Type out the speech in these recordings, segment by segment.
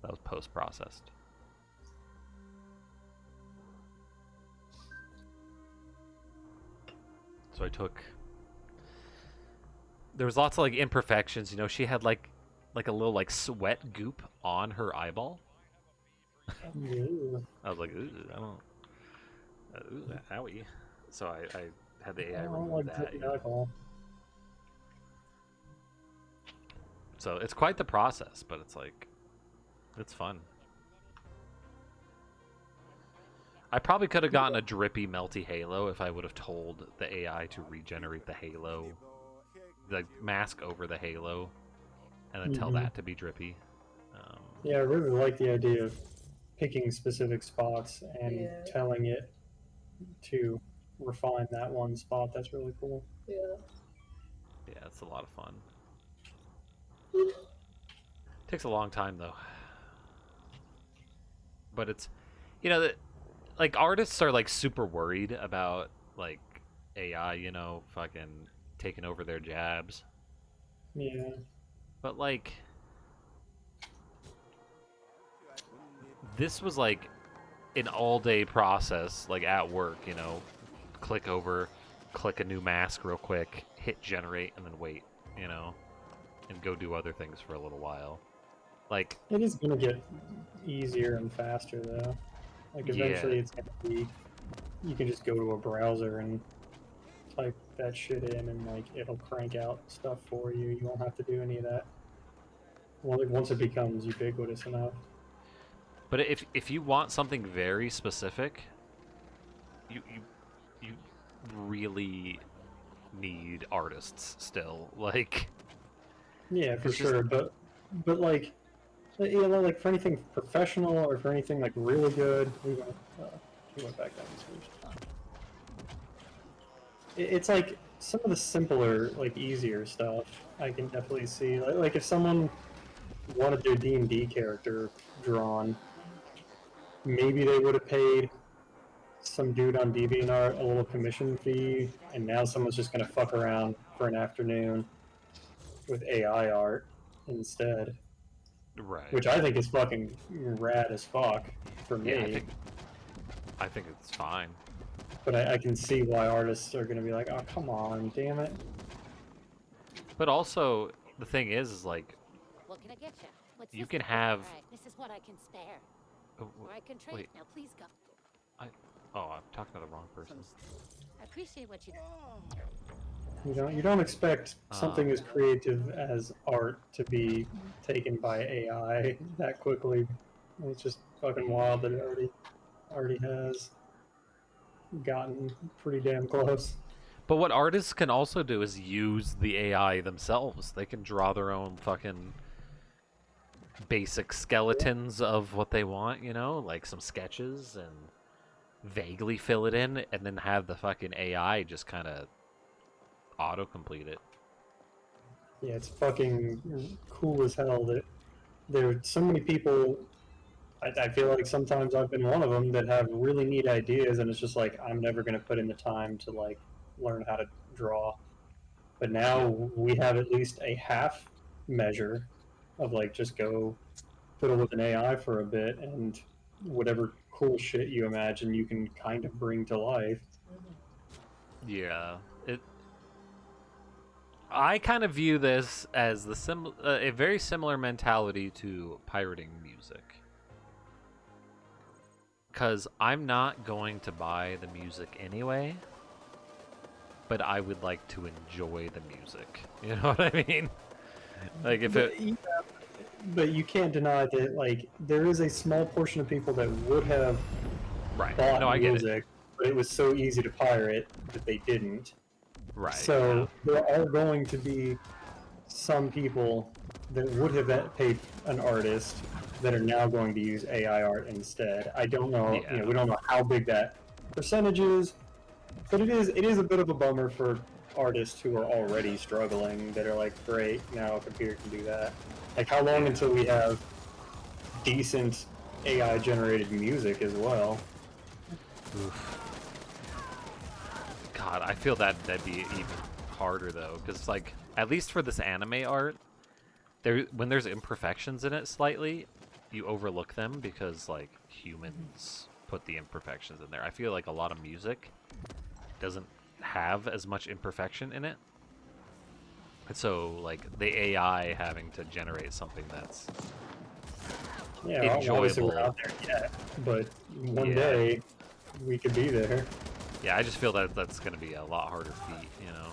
That was post-processed. So I took. There was lots of like imperfections. You know, she had like a little like sweat goop on her eyeball. I was like, ooh, I don't. Ooh, owie. So I had the AI remove that. You know? So it's quite the process, but it's like, it's fun. I probably could have gotten a drippy, melty halo if I would have told the AI to regenerate the halo, the mask over the halo, and then tell that to be drippy. Yeah, I really like the idea of picking specific spots and telling it to refine that one spot. That's really cool. Yeah. Yeah, it's a lot of fun. Takes a long time though, but it's, you know, like artists are like super worried about like AI, you know, fucking taking over their jabs. Yeah. But like, this was like an all-day process, like at work, you know, click over, click a new mask real quick, hit generate, and then wait, you know, and go do other things for a little while. Like, it is gonna get easier and faster though. Like eventually, it's gonna be you can just go to a browser and type that shit in, and like it'll crank out stuff for you. You won't have to do any of that. Well, once it becomes ubiquitous enough. but if you want something very specific, you really need artists still. Like, yeah, for sure. But like, you know, like for anything professional or for anything like really good, we went back down the stairs. It's like some of the simpler, like easier stuff. I can definitely see. Like if someone wanted their D&D character drawn, maybe they would have paid some dude on DeviantArt a little commission fee, and now someone's just gonna fuck around for an afternoon with AI art instead. right? Which I think is fucking rad as fuck for me. Yeah, I think it's fine. But I can see why artists are gonna be like, oh come on, damn it. But also, the thing is like, what can I get you? What's you this? can have. All right, this is what I can spare. Or I can trade. Wait. Now, please go. Oh, I'm talking to the wrong person. I appreciate what you You don't expect something as creative as art to be taken by AI that quickly. It's just fucking wild that it already has gotten pretty damn close. But what artists can also do is use the AI themselves. They can draw their own fucking basic skeletons of what they want, you know, like some sketches, and vaguely fill it in, and then have the fucking AI just kind of autocomplete it. Yeah, it's fucking cool as hell that there are so many people. I feel like sometimes I've been one of them that have really neat ideas, and it's just like I'm never going to put in the time to like learn how to draw. But now we have at least a half measure of like just go fiddle with an AI for a bit, and whatever cool shit you imagine you can kind of bring to life. Yeah, I kind of view this as a very similar mentality to pirating music. Because I'm not going to buy the music anyway, but I would like to enjoy the music. You know what I mean? Like if it... Yeah, but you can't deny that like there is a small portion of people that would have bought I get music, but it was so easy to pirate that they didn't. Right. So there are going to be some people that would have paid an artist that are now going to use AI art instead. I don't know. Yeah. You know, we don't know how big that percentage is, but it is a bit of a bummer for artists who are already struggling. That are like, great, now a computer can do that. Like, how long until we have decent AI generated music as well? Oof. God, I feel that'd be even harder though, because like at least for this anime art, when there's imperfections in it slightly, you overlook them because like humans put the imperfections in there. I feel like a lot of music doesn't have as much imperfection in it. And so like the AI having to generate something that's Yeah, obviously we're enjoyable. not there yet, but one Yeah. day we could be there. Yeah, I just feel that that's going to be a lot harder feat, you know.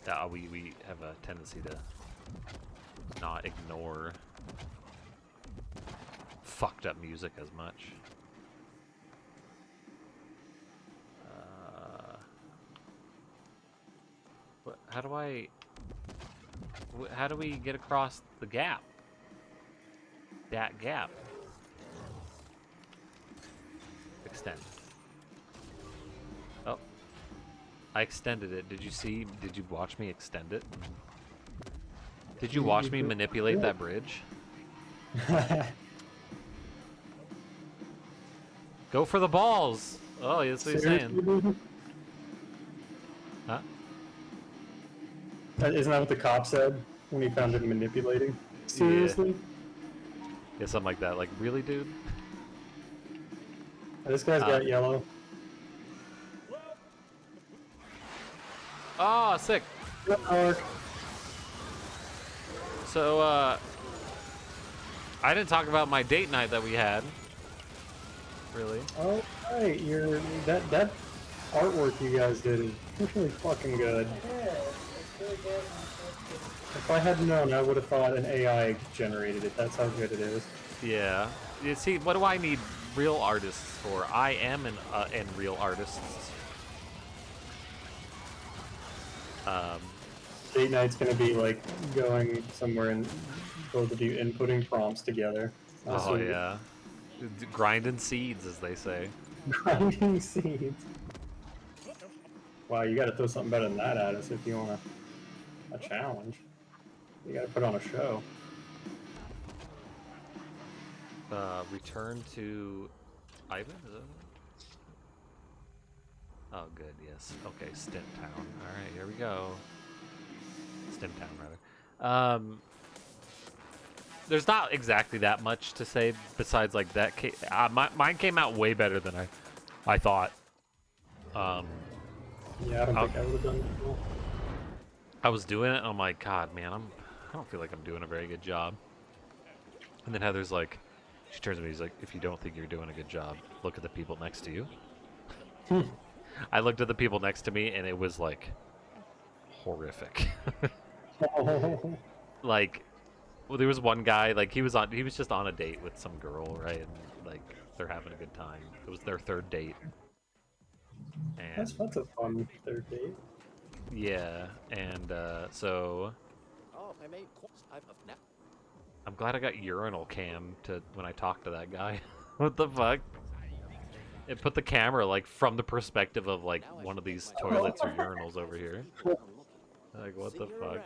That we have a tendency to not ignore fucked up music as much. How do how do we get across the gap? That gap. Extend. Oh. I extended it. Did you watch me extend it? Did you watch me manipulate that bridge? Go for the balls! Oh, that's what he's saying. Huh? Isn't that what the cop said when he found him manipulating? Seriously? Yeah, something like that. Like, really, dude? This guy's got yellow. Oh, sick! So, I didn't talk about my date night that we had. Really? Oh, right. That artwork you guys did is really fucking good. If I had known, I would have thought an AI generated it. That's how good it is. Yeah. You see, what do I need real artists for? I am an real artist. Date night's gonna be like going somewhere and both of you inputting prompts together. Oh yeah. Grinding seeds, as they say. Grinding seeds. Wow, you gotta throw something better than that at us if you want a challenge. You gotta put on a show. Return to Ivan? Is that... Oh, good, yes. Okay, Stint Town. Alright, here we go. Stim Town, rather. There's not exactly that much to say besides, like, that... mine came out way better than I thought. Yeah, I don't think I would have done it well. I was doing it, and I'm like, God, man, I don't feel like I'm doing a very good job. And then Heather's like, she turns to me, she's like, if you don't think you're doing a good job, look at the people next to you. I looked at the people next to me, and it was, like, horrific. Like, well, there was one guy, like, he was just on a date with some girl, right? And, like, they're having a good time. It was their third date. And That's a fun third date. yeah, and so I'm glad I got urinal cam to when I talked to that guy. What the fuck? It put the camera like from the perspective of like one of these toilets or urinals over here. Like what the fuck?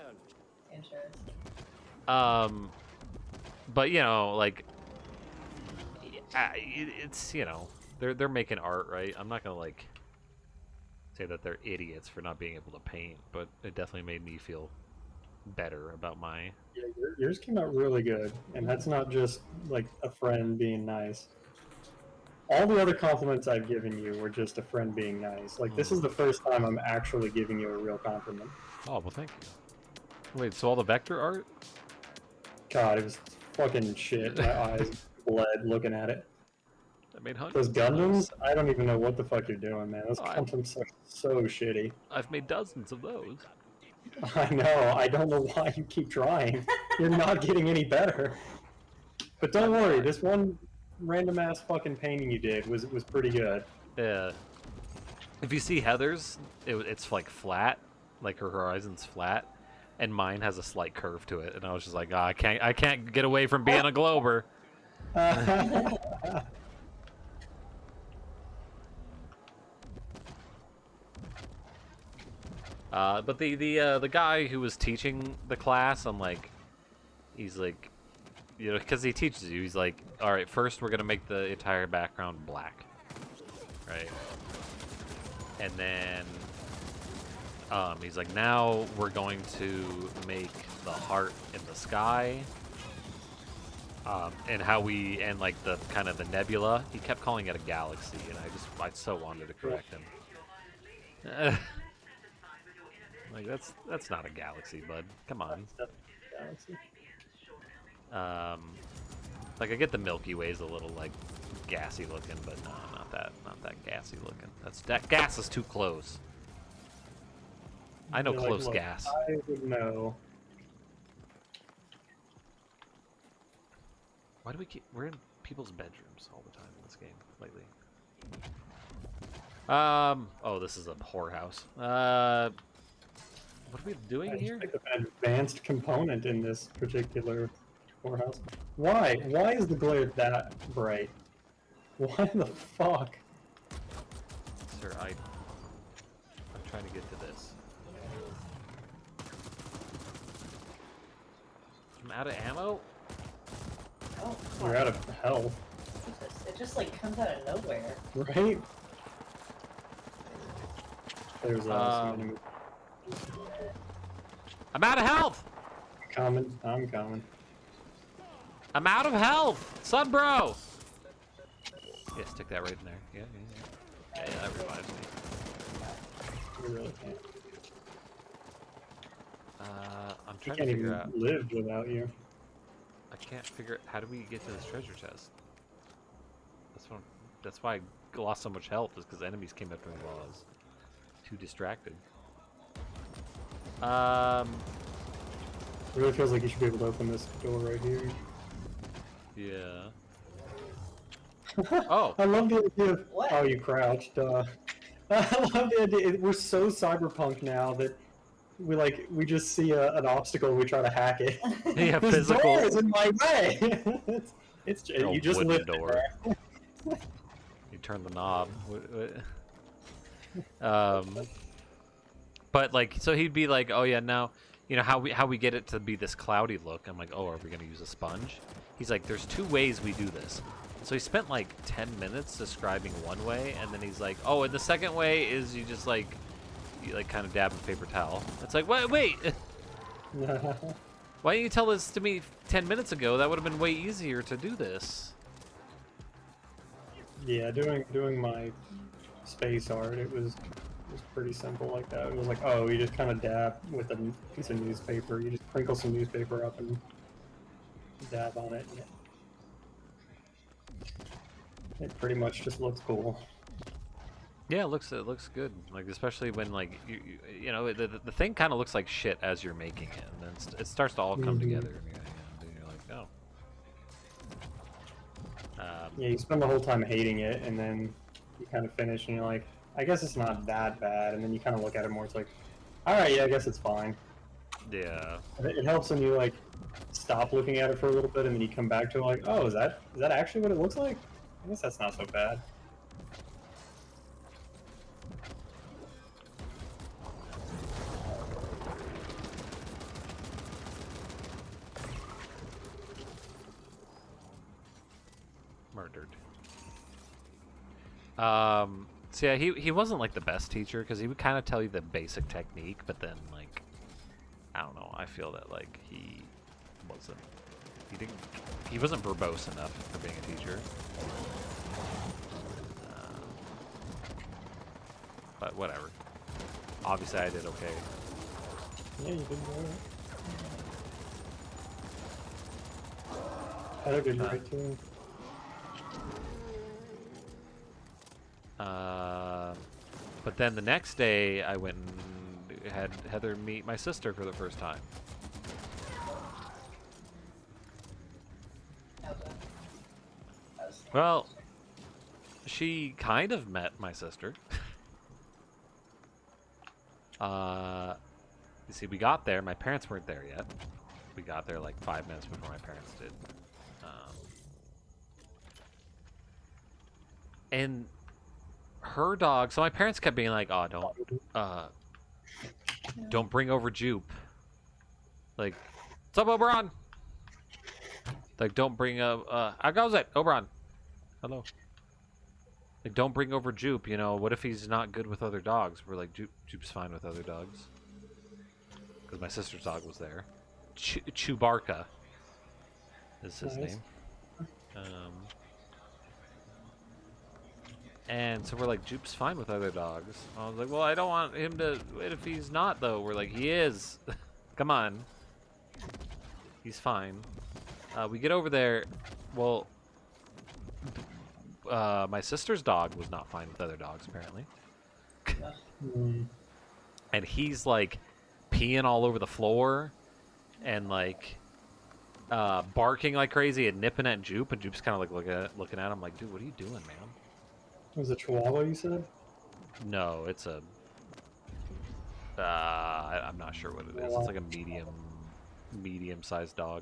But you know, like it's you know they're making art, right? I'm not gonna like say that they're idiots for not being able to paint, but it definitely made me feel better about my... Yeah, yours came out really good, and that's not just like a friend being nice. All the other compliments I've given you were just a friend being nice. Like, this is the first time I'm actually giving you a real compliment. Oh, well, thank you. Wait, so all the vector art? God, it was fucking shit. My eyes bled looking at it. I made hundreds. Those Gundams, I don't even know what the fuck you're doing, man. Those Oh, Gundams are so shitty. I've made dozens of those. I know. I don't know why you keep trying. You're not getting any better. But don't worry, this one random ass fucking painting you did was pretty good. Yeah. If you see Heather's, it's like flat, like her horizon's flat, and mine has a slight curve to it. And I was just like, oh, I can't get away from being a glober. But the guy who was teaching the class, I'm like, he's like, you know, because he teaches you, he's like, all right, first we're gonna make the entire background black, right? And then he's like, now we're going to make the heart in the sky, And how we and like the kind of the nebula, he kept calling it a galaxy, and I so wanted to correct him. Like that's not a galaxy, bud. Come on. That's Galaxy. Like I get the Milky Way's a little like gassy looking, but no, not that gassy looking. That gas is too close. I know You're like, close "Look, gas. I would know. Why do we're in people's bedrooms all the time in this game lately? Oh, this is a whorehouse. What are we doing I just here? picked up an advanced component in this particular whorehouse. Why? Why is the glare that bright? Why the fuck? Sir, I'm trying to get to this. I'm out of ammo? Oh, You're out of health, Jesus. It just like comes out of nowhere. right? There's some Um, enemy I'm out of health! coming. I'm coming. I'm out of health! Son, bro! Yeah, stick that right in there. Yeah, that revives me. You really can't. I'm He trying to can't figure even out. live without you. I can't figure. How do we get to this treasure chest? That's why I lost so much health, is because enemies came after me while I was too distracted. It really feels like you should be able to open this door right here. Yeah. Oh. I love the idea of. What? Oh, you crouched. I love the idea. We're so cyberpunk now that we just see an obstacle, we try to hack it. Yeah, This physical. door is in my way. it's No you just wooden lift it door. there. You turn the knob. But like, so he'd be like, "Oh yeah, now, you know how we get it to be this cloudy look." I'm like, "Oh, are we gonna use a sponge?" He's like, "There's two ways we do this." So he spent like 10 minutes describing one way, and then he's like, "Oh, and the second way is you just like, kind of dab a paper towel." It's like, wait. Why didn't you tell this to me 10 minutes ago? That would have been way easier to do this. Yeah, doing my space art, it was pretty simple like that. It was like, oh, you just kind of dab with a piece of newspaper. You just crinkle some newspaper up and dab on it. And it pretty much just looks cool. Yeah, it looks good. Like especially when like you know the thing kind of looks like shit as you're making it, and then it starts to all come together, and you're like, oh. Yeah, you spend the whole time hating it, and then you kind of finish, and you're like, I guess it's not that bad. And then you kind of look at it more. It's like, all right, yeah, I guess it's fine. Yeah. It helps when you like stop looking at it for a little bit, and then you come back to it like, oh, is that actually what it looks like? I guess that's not so bad. Murdered. So yeah, he wasn't like the best teacher because he would kind of tell you the basic technique, but then like, I don't know. I feel that like he wasn't verbose enough for being a teacher. But whatever. Obviously, I did okay. Yeah, you did right. Heather did right too. But then the next day, I went and had Heather meet my sister for the first time. Well, she kind of met my sister. You see, we got there. My parents weren't there yet. We got there like 5 minutes before my parents did. And her dog. So my parents kept being like, "Oh, don't bring over Jupe." Like, what's up, Oberon? Like, don't bring how goes it, Oberon? Hello. Like, don't bring over Jupe. You know, what if he's not good with other dogs? We're like, Jupe's fine with other dogs. Because my sister's dog was there. Chewbarca. is his Nice. name. And so we're like, Jupe's fine with other dogs. I was like, well, I don't want him to. What if he's not, though? We're like, he is. Come on. He's fine. We get over there. Well, my sister's dog was not fine with other dogs, apparently. Mm. And he's like peeing all over the floor and like barking like crazy and nipping at Jupe. And Jupe's kind of like looking at him like, dude, what are you doing, man? Was it Chihuahua, you said? No, it's a. I'm not sure what it is. It's like a medium-sized dog.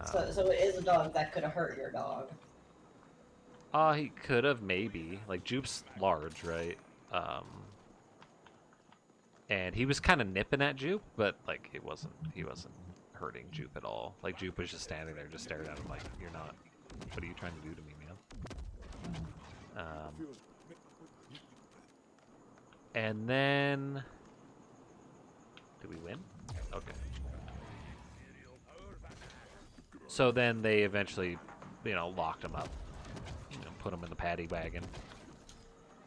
So it is a dog that could have hurt your dog. He could have maybe. Like Jupe's large, right? And he was kind of nipping at Jupe, but like he wasn't hurting Jupe at all. Like Jupe was just standing there, just staring at him like, "You're not. What are you trying to do to me, man?" And then, did we win? Okay. So then they eventually, locked him up. Put him in the paddy wagon.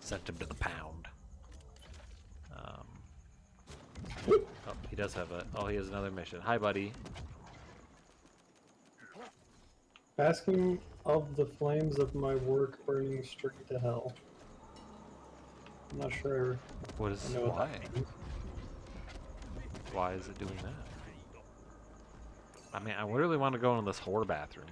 Sent him to the pound. Oh, he does have he has another mission. Hi, buddy. Basking of the flames of my work burning straight to hell. I'm not sure. What is I know what why? that means. Why is it doing that? I mean, I really want to go in this whore bathroom.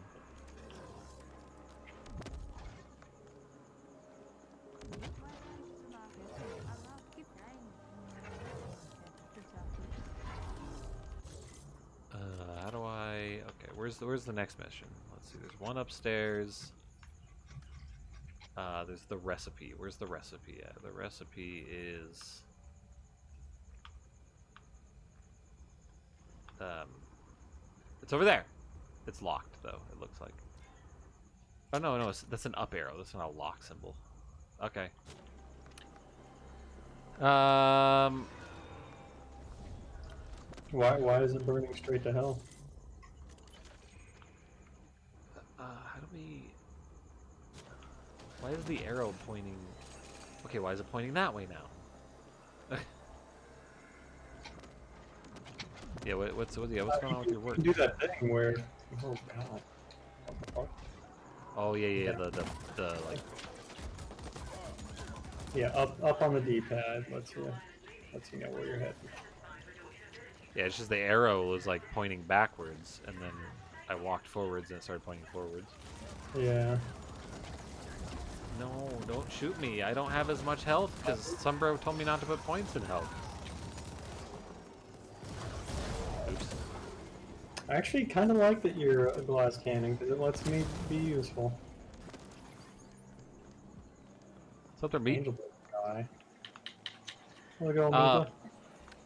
How do I? Okay, where's the next mission? Let's see. There's one upstairs. There's the recipe. Where's the recipe at? The recipe is. It's over there. It's locked though. It looks like. Oh no, that's an up arrow. That's not a lock symbol. Okay. Why is it burning straight to hell? How do we? Why is the arrow pointing? Okay, why is it pointing that way now? Yeah, what's going on with your work? You can do that thing where. Oh god. What the fuck? Oh yeah, the like. Yeah, up on the D-pad. Let's you know where you're heading. Yeah, it's just the arrow was like pointing backwards, and then I walked forwards and it started pointing forwards. Yeah. No, don't shoot me. I don't have as much health because some bro told me not to put points in health. Oops. I actually kind of like that you're a glass cannon because it lets me be useful. Something meat. Angel guy. Look at all me.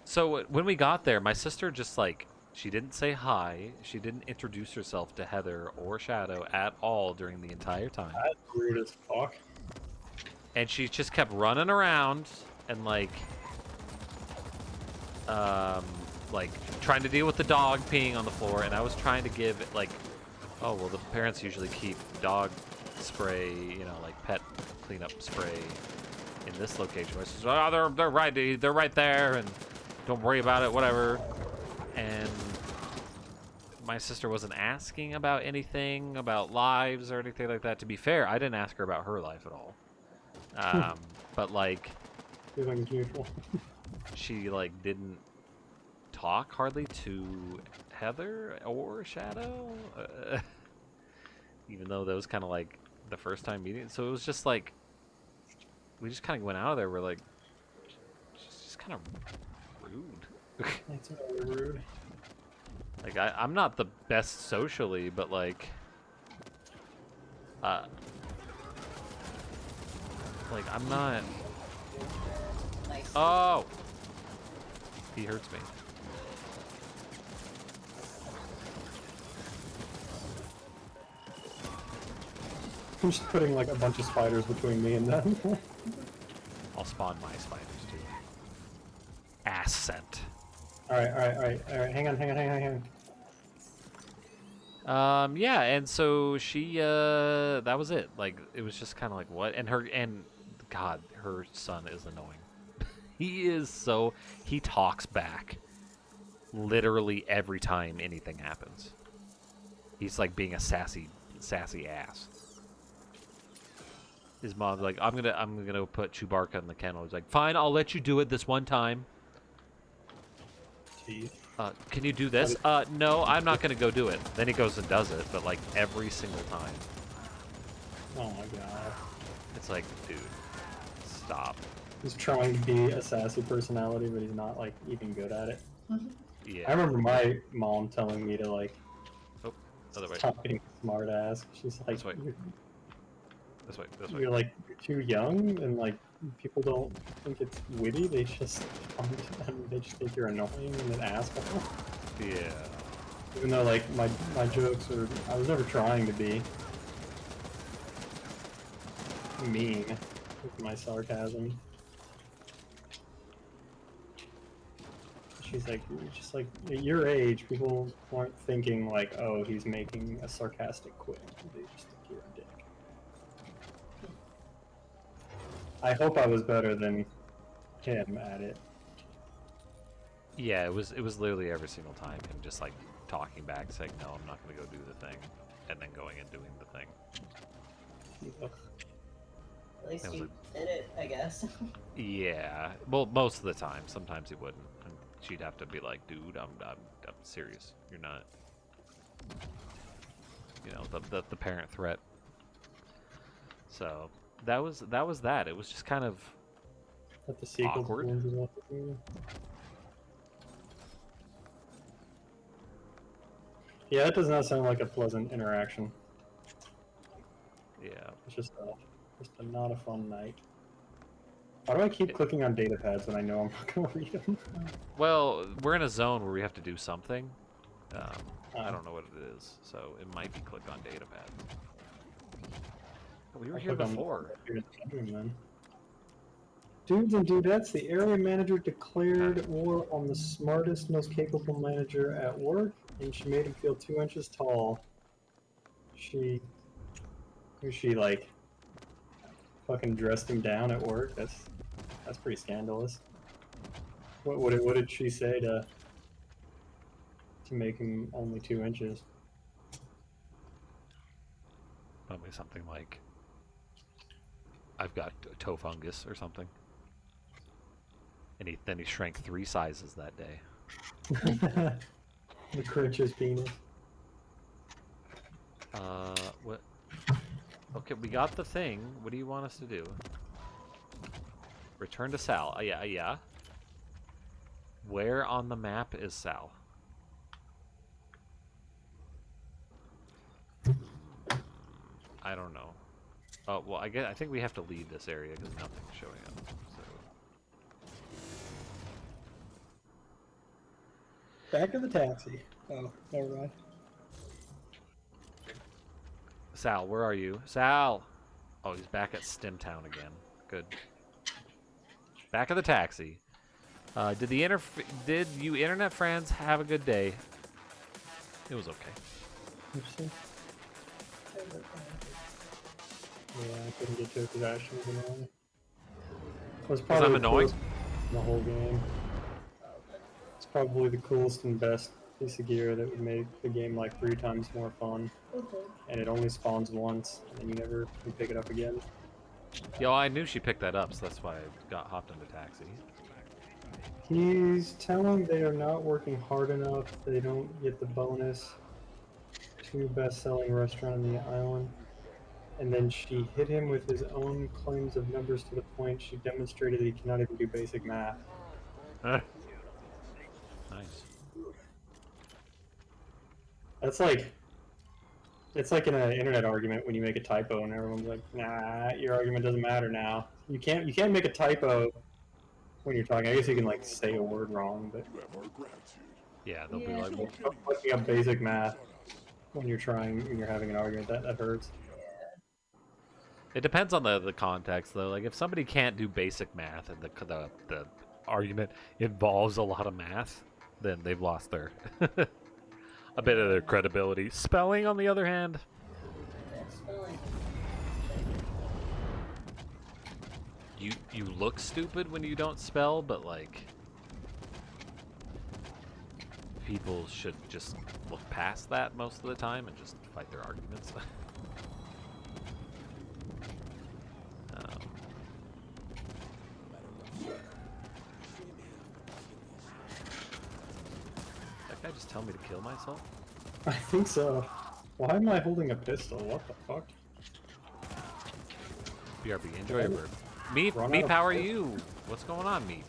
So when we got there, my sister just like, she didn't say hi. She didn't introduce herself to Heather or Shadow at all during the entire time. That's rude as fuck. And she just kept running around and like trying to deal with the dog peeing on the floor. And I was trying to give it like, oh, well, the parents usually keep dog spray, like pet cleanup spray in this location. My sister, oh, they're right there, and don't worry about it, whatever. And my sister wasn't asking about anything, about lives or anything like that. To be fair, I didn't ask her about her life at all. But like, Feeling neutral. she like didn't talk hardly to Heather or Shadow, even though that was kind of like the first time meeting. So it was just like, we just kind of went out of there. We're like, just kind of rude. That's really rude. Like I'm not the best socially, but like I'm not. Nice. Oh, he hurts me. I'm just putting like a bunch of spiders between me and them. I'll spawn my spiders too. Ascent. Alright. Hang on. Yeah, and so she that was it. Like it was just kind of like what? And God, her son is annoying. He is so he talks back literally every time anything happens. He's like being a sassy ass. His mom's like, I'm gonna put Chewbacca in the kennel. He's like, fine, I'll let you do it this one time. Jeez. Can you do this? No, I'm not gonna go do it. Then he goes and does it, but like every single time. Oh my god. It's like, dude, stop. He's trying to be a sassy personality, but he's not like even good at it. Yeah. I remember my mom telling me to like Oh, other way. stop being a smart ass. She's like, This way. This way. This way. you're like too young, and like people don't think it's witty. They just they just think you're annoying and an asshole. Yeah. Even though like my jokes are, I was never trying to be mean with my sarcasm. She's like, just like at your age, people aren't thinking like, oh, he's making a sarcastic quip. They just think you're a dick. I hope I was better than him at it. Yeah, it was literally every single time him just like talking back, saying, no, I'm not gonna go do the thing, and then going and doing the thing. Ugh. At least That was you did it, I guess. Yeah, well, most of the time. Sometimes he wouldn't, and she'd have to be like, "Dude, I'm serious. You're not." You know, the parent threat. So that was that. It was just kind of But the sequel Awkward. to Winds of Opportunity. Yeah, that does not sound like a pleasant interaction. yeah. It's just not a fun night. Why do I keep clicking on data pads when I know I'm not going to read them? Well, we're in a zone where we have to do something. I don't know what it is, so it might be click on data pad. We were I'll here click on before. here in the bedroom, then. Dudes and dudettes, the area manager declared war on the smartest, most capable manager at work, and she made him feel 2 inches tall. She like fucking dressed him down at work. That's pretty scandalous. What did she say to make him only 2 inches? Probably something like, I've got toe fungus or something. And then he shrank 3 sizes that day. The crunches penis. What? Okay, we got the thing. What do you want us to do? Return to Sal. Yeah. Where on the map is Sal? I don't know. Oh, well, I think we have to leave this area because nothing's showing up. So. Back to the taxi. Oh, never mind. Sal, where are you? Sal! Oh, he's back at Stemtown again. Good. Back of the taxi. Did you internet friends have a good day? It was okay. Interesting. Yeah, I couldn't get to it because Ashton was annoying. It was probably I'm the annoying? coolest in the whole game. It's probably the coolest and best piece of gear that would make the game like 3 times more fun. And it only spawns once, and then you never can pick it up again. Yo, I knew she picked that up, so that's why I got hopped into taxi. He's telling they are not working hard enough. They don't get the bonus to best-selling restaurant on the island. And then she hit him with his own claims of numbers to the point she demonstrated that he cannot even do basic math. Nice. That's like, it's like in an internet argument when you make a typo and everyone's like, "Nah, your argument doesn't matter now." You can't make a typo when you're talking. I guess you can like say a word wrong, but Yeah, they'll be like, looking up basic math when you're having an argument, that hurts. it depends on the context, though. Like, if somebody can't do basic math and the argument involves a lot of math, then they've lost their... a bit of their credibility. Spelling, on the other hand, That's spelling. you look stupid when you don't spell, but like people should just look past that most of the time and just fight their arguments. That guy just tell me to kill myself? I think so. Why am I holding a pistol? What the fuck? BRB, enjoy your bird. Meep, Run Meep, out how of are bullets. you? What's going on, Meep?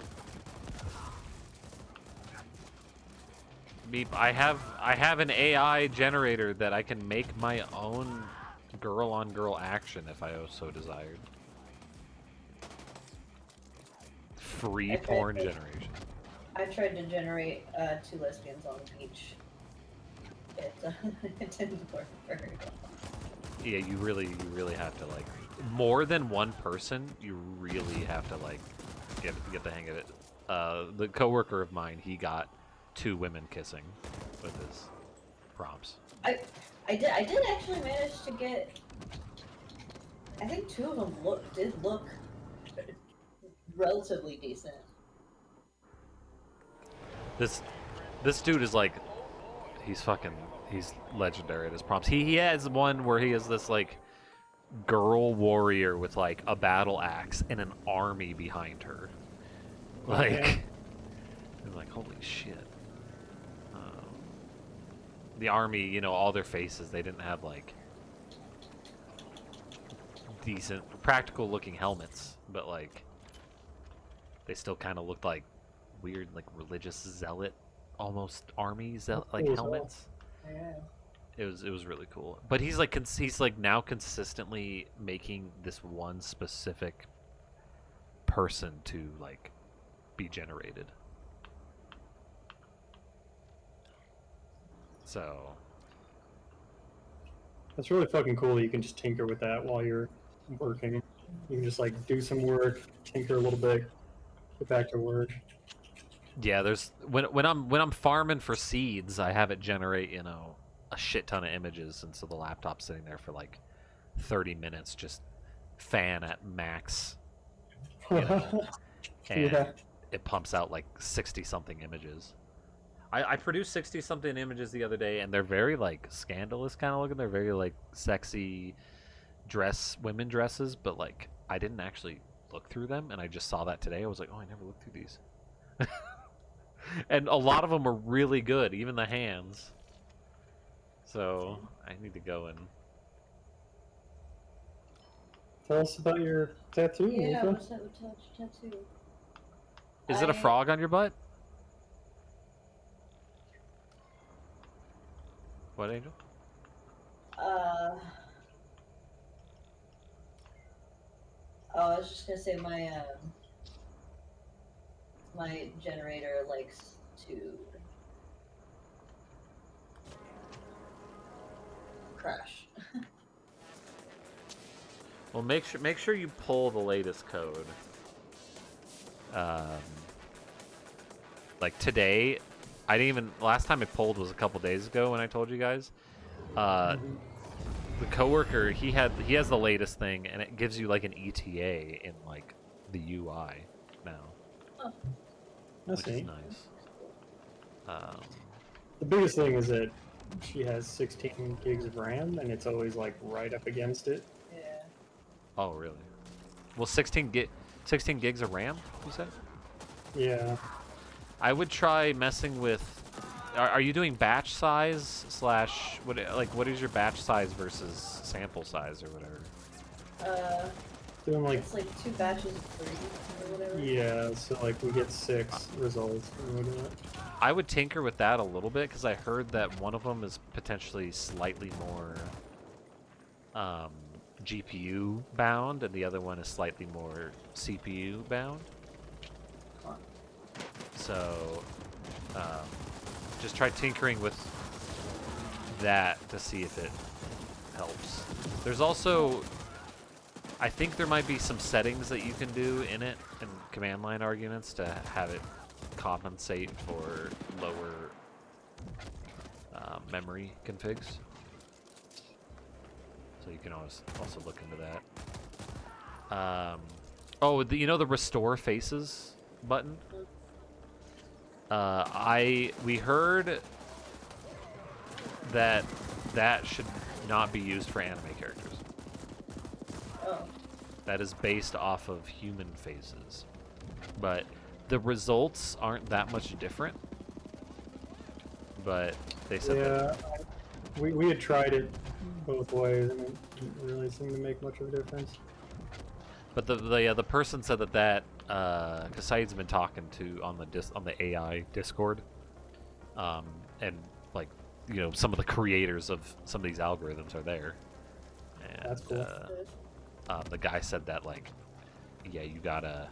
Meep, I have an AI generator that I can make my own girl-on-girl action if I so desired. Free I tried porn to- generation. I tried to generate 2 lesbians on the beach. It didn't work very well. Yeah, you really have to like more than one person. You really have to like get the hang of it. The coworker of mine, he got 2 women kissing with his prompts. I did actually manage to get. I think 2 of them did look relatively decent. This dude is like, he's legendary at his prompts. He has one where he has this like girl warrior with like a battle axe and an army behind her. Like, Yeah. I'm like, holy shit. The army, you know, all their faces, they didn't have like decent, practical looking helmets, but like they still kind of looked like weird, like religious zealot, almost army like cool as hell. helmets. Yeah. It was really cool. But he's like he's like now consistently making this one specific person to like be generated. So That's really fucking cool that you can just tinker with that while you're working. You can just like do some work, tinker a little bit, get back to work. yeah, there's when I'm farming for seeds, I have it generate, you know, a shit ton of images, and so the laptop's sitting there for like 30 minutes just fan at max, you know, and Yeah. it pumps out like 60 something images. I produced 60 something images the other day, and they're very like scandalous kind of looking. They're very like sexy women dresses, but like I didn't actually look through them, and I just saw that today. I was like, oh, I never looked through these. And a lot of them are really good, even the hands. So I need to go and Tell us about your tattoo, Yeah, Nika. what's that with tattoo? is it a frog on your butt? What, Angel? Oh, I was just gonna say my generator likes to crash. Well, make sure you pull the latest code. Like today, I didn't even. Last time I pulled was a couple days ago when I told you guys. The coworker, he has the latest thing, and it gives you like an ETA in like the UI now, That's which is neat. nice. The biggest thing is that she has 16 gigs of RAM, and it's always like right up against it. Yeah. Oh, really? Well, 16 gigs of RAM, you said? Yeah. I would try messing with. Are you doing batch size / what is your batch size versus sample size or whatever? Doing like, It's like 2 batches of 3 or whatever. yeah, so like we get 6 results when we do it. I would tinker with that a little bit because I heard that one of them is potentially slightly more GPU bound, and the other one is slightly more CPU bound. Huh. So, just try tinkering with that to see if it helps. There's also, I think there might be some settings that you can do in it in command line arguments to have it compensate for lower memory configs. So you can also look into that. Oh, you know the restore faces button? We heard that should not be used for anime characters. Oh. That is based off of human faces. But the results aren't that much different. But they said that. We had tried it both ways, and it didn't really seem to make much of a difference. But the person said that because Saeed's been talking to on the AI Discord, and like some of the creators of some of these algorithms are there, and That's cool. the guy said that like, yeah, you gotta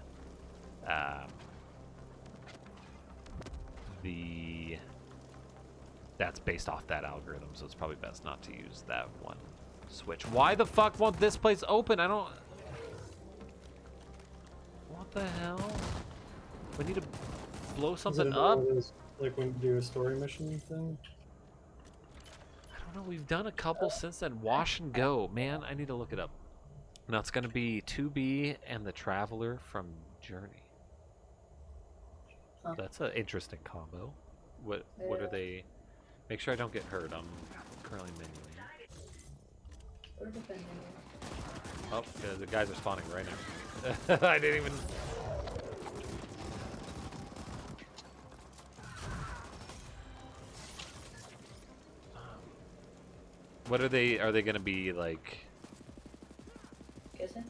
that's based off that algorithm, so it's probably best not to use that one switch. Why the fuck won't this place open? I don't. What the hell? We need to blow something up? Like when you do a story mission thing? I don't know. We've done a couple since then. Wash and go. Man, I need to look it up. No, it's going to be 2B and the Traveler from Journey. Huh. That's an interesting combo. What are they? Make sure I don't get hurt. I'm currently menuing. Or defending. Oh, yeah, the guys are spawning right now. I didn't even... What are they going to be like? Guessing?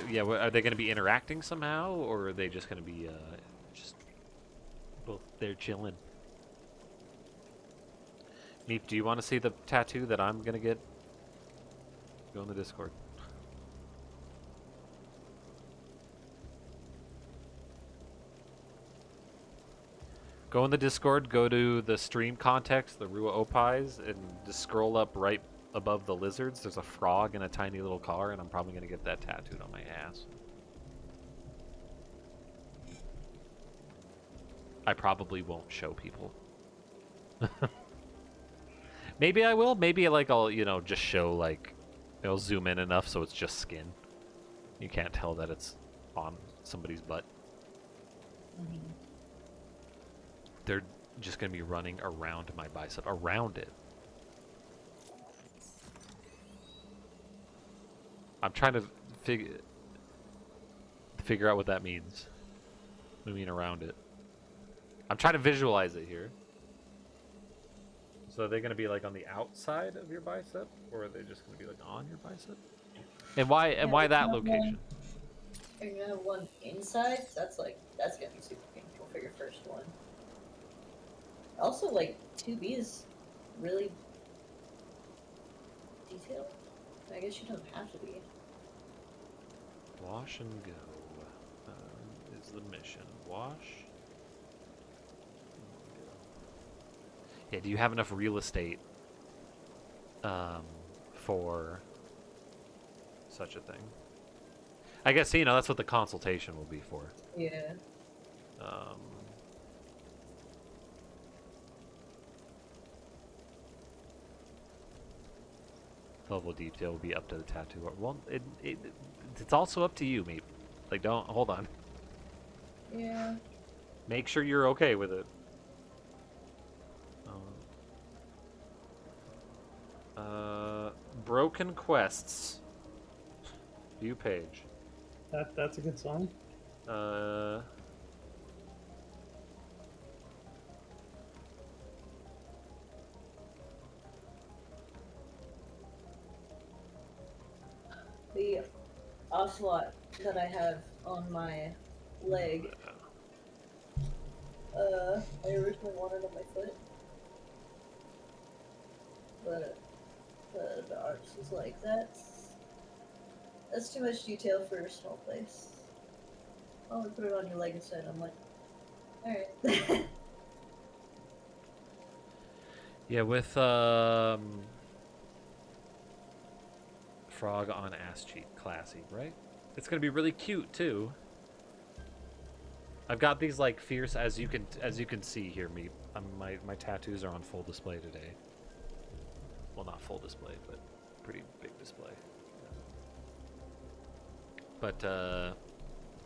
Yeah, are they going to be interacting somehow, or are they just going to be just both there chilling? Meep, do you want to see the tattoo that I'm going to get? Go in the Discord. Go in the Discord, go to the stream context, the Rua Opais, and just scroll up right above the lizards. There's a frog in a tiny little car, and I'm probably going to get that tattooed on my ass. I probably won't show people. Maybe I will. Maybe like I'll, just show like, it'll zoom in enough so it's just skin. You can't tell that it's on somebody's butt. Mm-hmm. They're just going to be running around my bicep. Around it. I'm trying to figure out what that means. What do you mean around it? I'm trying to visualize it here. So are they going to be like on the outside of your bicep? Or are they just going to be like on your bicep? And why that location? You're gonna have one inside. That's gonna be super painful for your first one. Also, like 2B is really detailed. I guess you don't have to be. Wash and go is the mission. Wash. And go. Yeah. Do you have enough real estate for such a thing? I guess that's what the consultation will be for. Yeah. Level of detail will be up to the tattoo. Well, it's also up to you, mate. Like, don't hold on. Yeah. Make sure you're okay with it. Broken quests. View page. That's a good sign. The ocelot that I have on my leg, I originally wanted on my foot, but the artist was like, that's too much detail for a small place. I'll only put it on your leg instead. I'm like, alright. Yeah, with frog on ass cheek, classy, right? It's gonna be really cute too. I've got these like fierce, as you can see here. My tattoos are on full display today. Well, not full display, but pretty big display. But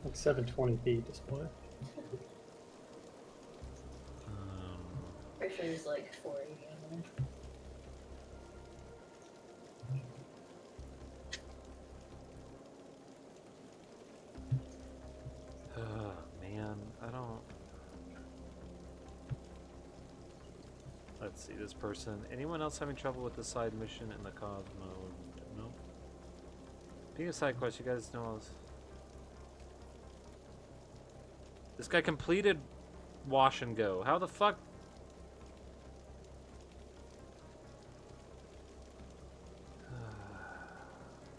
Like 720p display. Pretty sure there's like 480 in there. Man, I don't. Let's see, this person. Anyone else having trouble with the side mission in the COD mode? No. Being a side quest, you guys know all this. This guy completed Wash and Go. How the fuck?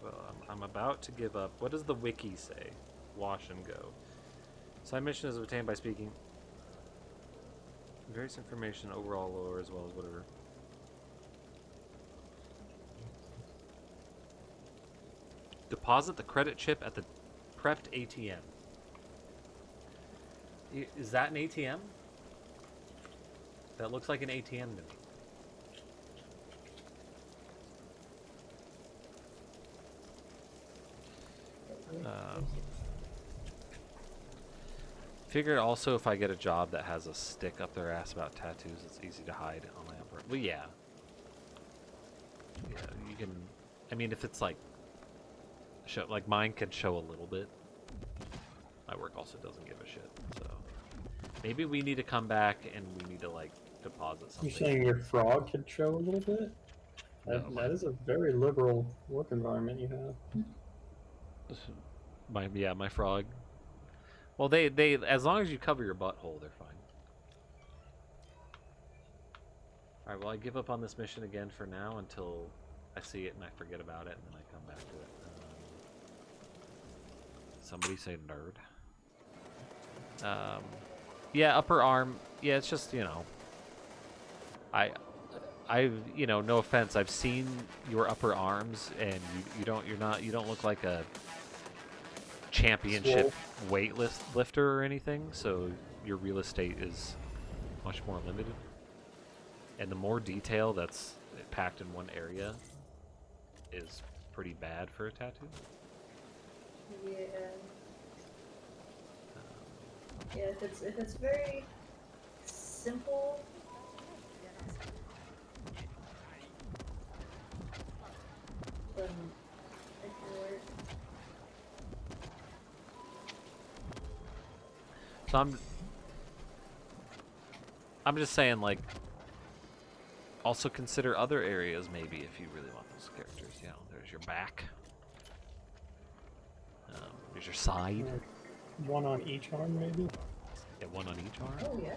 Well, I'm about to give up. What does the wiki say? Wash and Go. Side mission is obtained by speaking. Various information, overall lore, as well as whatever. Deposit the credit chip at the prepped ATM. Is that an ATM? That looks like an ATM to me. Figured also if I get a job that has a stick up their ass about tattoos, it's easy to hide on my upper. Well, yeah. Yeah, you can. I mean, if it's like, like mine can show a little bit. My work also doesn't give a shit. So maybe we need to come back and we need to like deposit something. You're saying your frog could show a little bit? That is a very liberal work environment you have. My frog. Well, they as long as you cover your butthole, they're fine. All right. Well, I give up on this mission again for now until I see it and I forget about it, and then I come back to it. Somebody say nerd. Yeah, upper arm. Yeah, it's just, you know. You know, no offense. I've seen your upper arms, and you don't look like a championship lifter or anything. So your real estate is much more limited, and the more detail that's packed in one area is pretty bad for a tattoo. Yeah. Yeah, if it's very simple. Then it can work. So I'm just saying, like, also consider other areas maybe if you really want those characters. You know, there's your back. There's your side. One on each arm, maybe? Yeah, one on each arm. Oh yeah.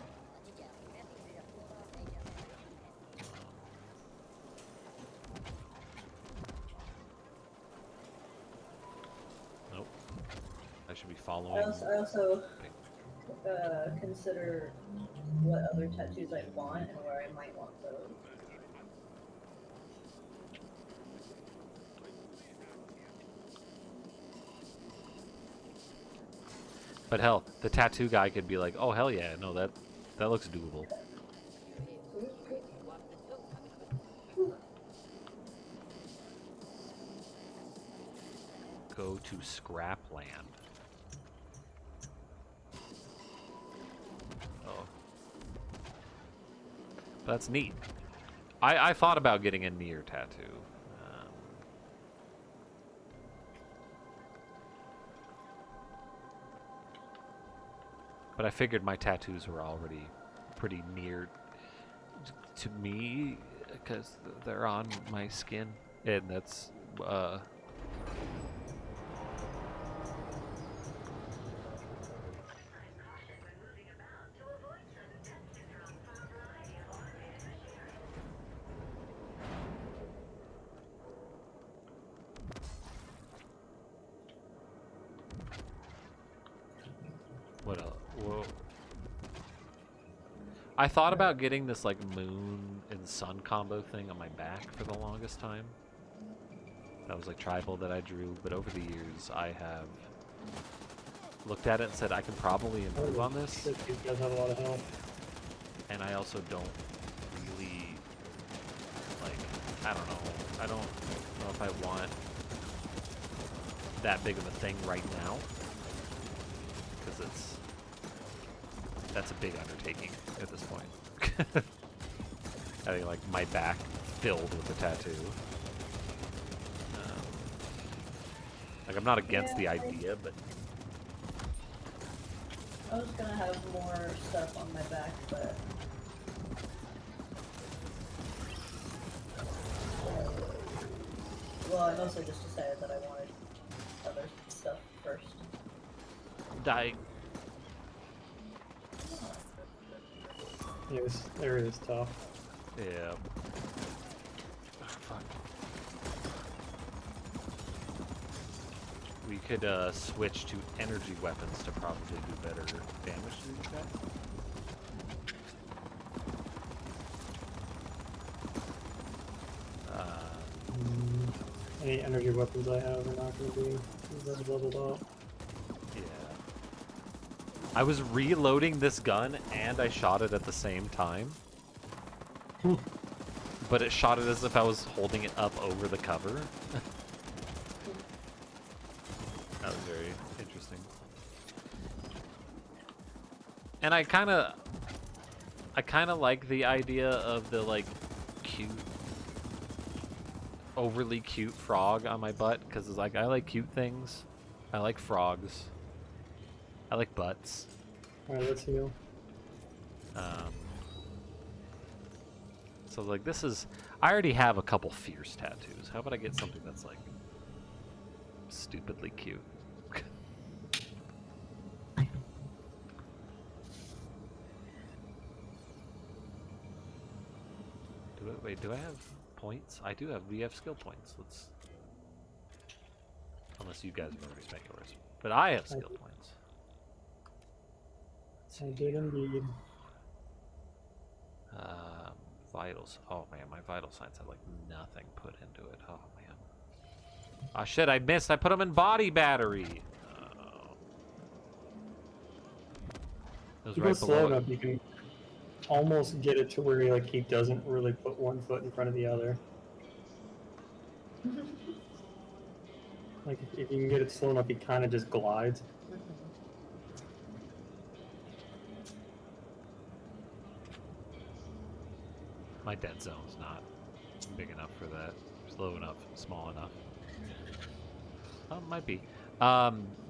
Nope. I should be following. I also consider what other tattoos I want and where I might want those. But hell, the tattoo guy could be like, "Oh hell yeah, no that looks doable." Go to Scrapland. Oh, that's neat. I thought about getting a Nier tattoo. But I figured my tattoos were already pretty near to me because they're on my skin, and that's what else? Whoa. I thought about getting this like moon and sun combo thing on my back for the longest time. That was like tribal that I drew, but over the years I have looked at it and said I can probably improve on this. These guys have a lot of health. And I also don't really like. I don't know. I don't know if I want that big of a thing right now, because that's a big undertaking at this point. Having like my back filled with a tattoo. Like I'm not against the idea, but I was gonna have more stuff on my back, but well, I mostly just decided that I wanted other stuff first. dying. Yeah, this area is tough. Yeah. Oh, fuck. We could switch to energy weapons to probably do better damage to these guys. Any energy weapons I have are not going to be leveled up. Yeah. I was reloading this gun and I shot it at the same time. But it shot it as if I was holding it up over the cover. That was very interesting. And I kind of like the idea of the like cute, overly cute frog on my butt, because it's like I like cute things. I like frogs. I like butts. Alright, let's heal. So like this is, I already have a couple fierce tattoos. How about I get something that's like stupidly cute? Wait, do I have points? I do have. We have skill points. Let's. Unless you guys have already spent yours, but I have skill points. I did indeed. Vitals. Oh man, my vital signs have like nothing put into it. Oh man. Ah shit, I missed. I put them in body battery. It was You right go slow below it. enough, you can almost get it to where like he doesn't really put one foot in front of the other. Like if you can get it slow enough, he kind of just glides. My dead zone's not big enough for that. Slow enough, small enough. Oh, it might be.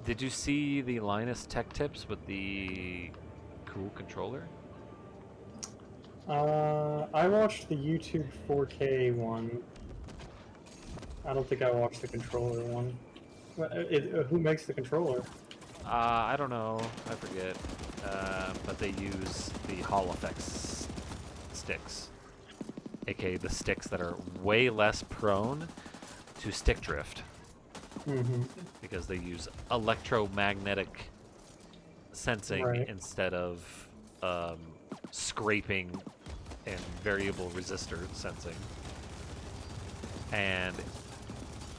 Did you see the Linus Tech Tips with the cool controller? I watched the YouTube 4K one. I don't think I watched the controller one. Who makes the controller? I don't know. I forget. But they use the Hall Effects sticks. AKA the sticks that are way less prone to stick drift. Mm-hmm. Because they use electromagnetic sensing Right. instead of scraping and variable resistor sensing. And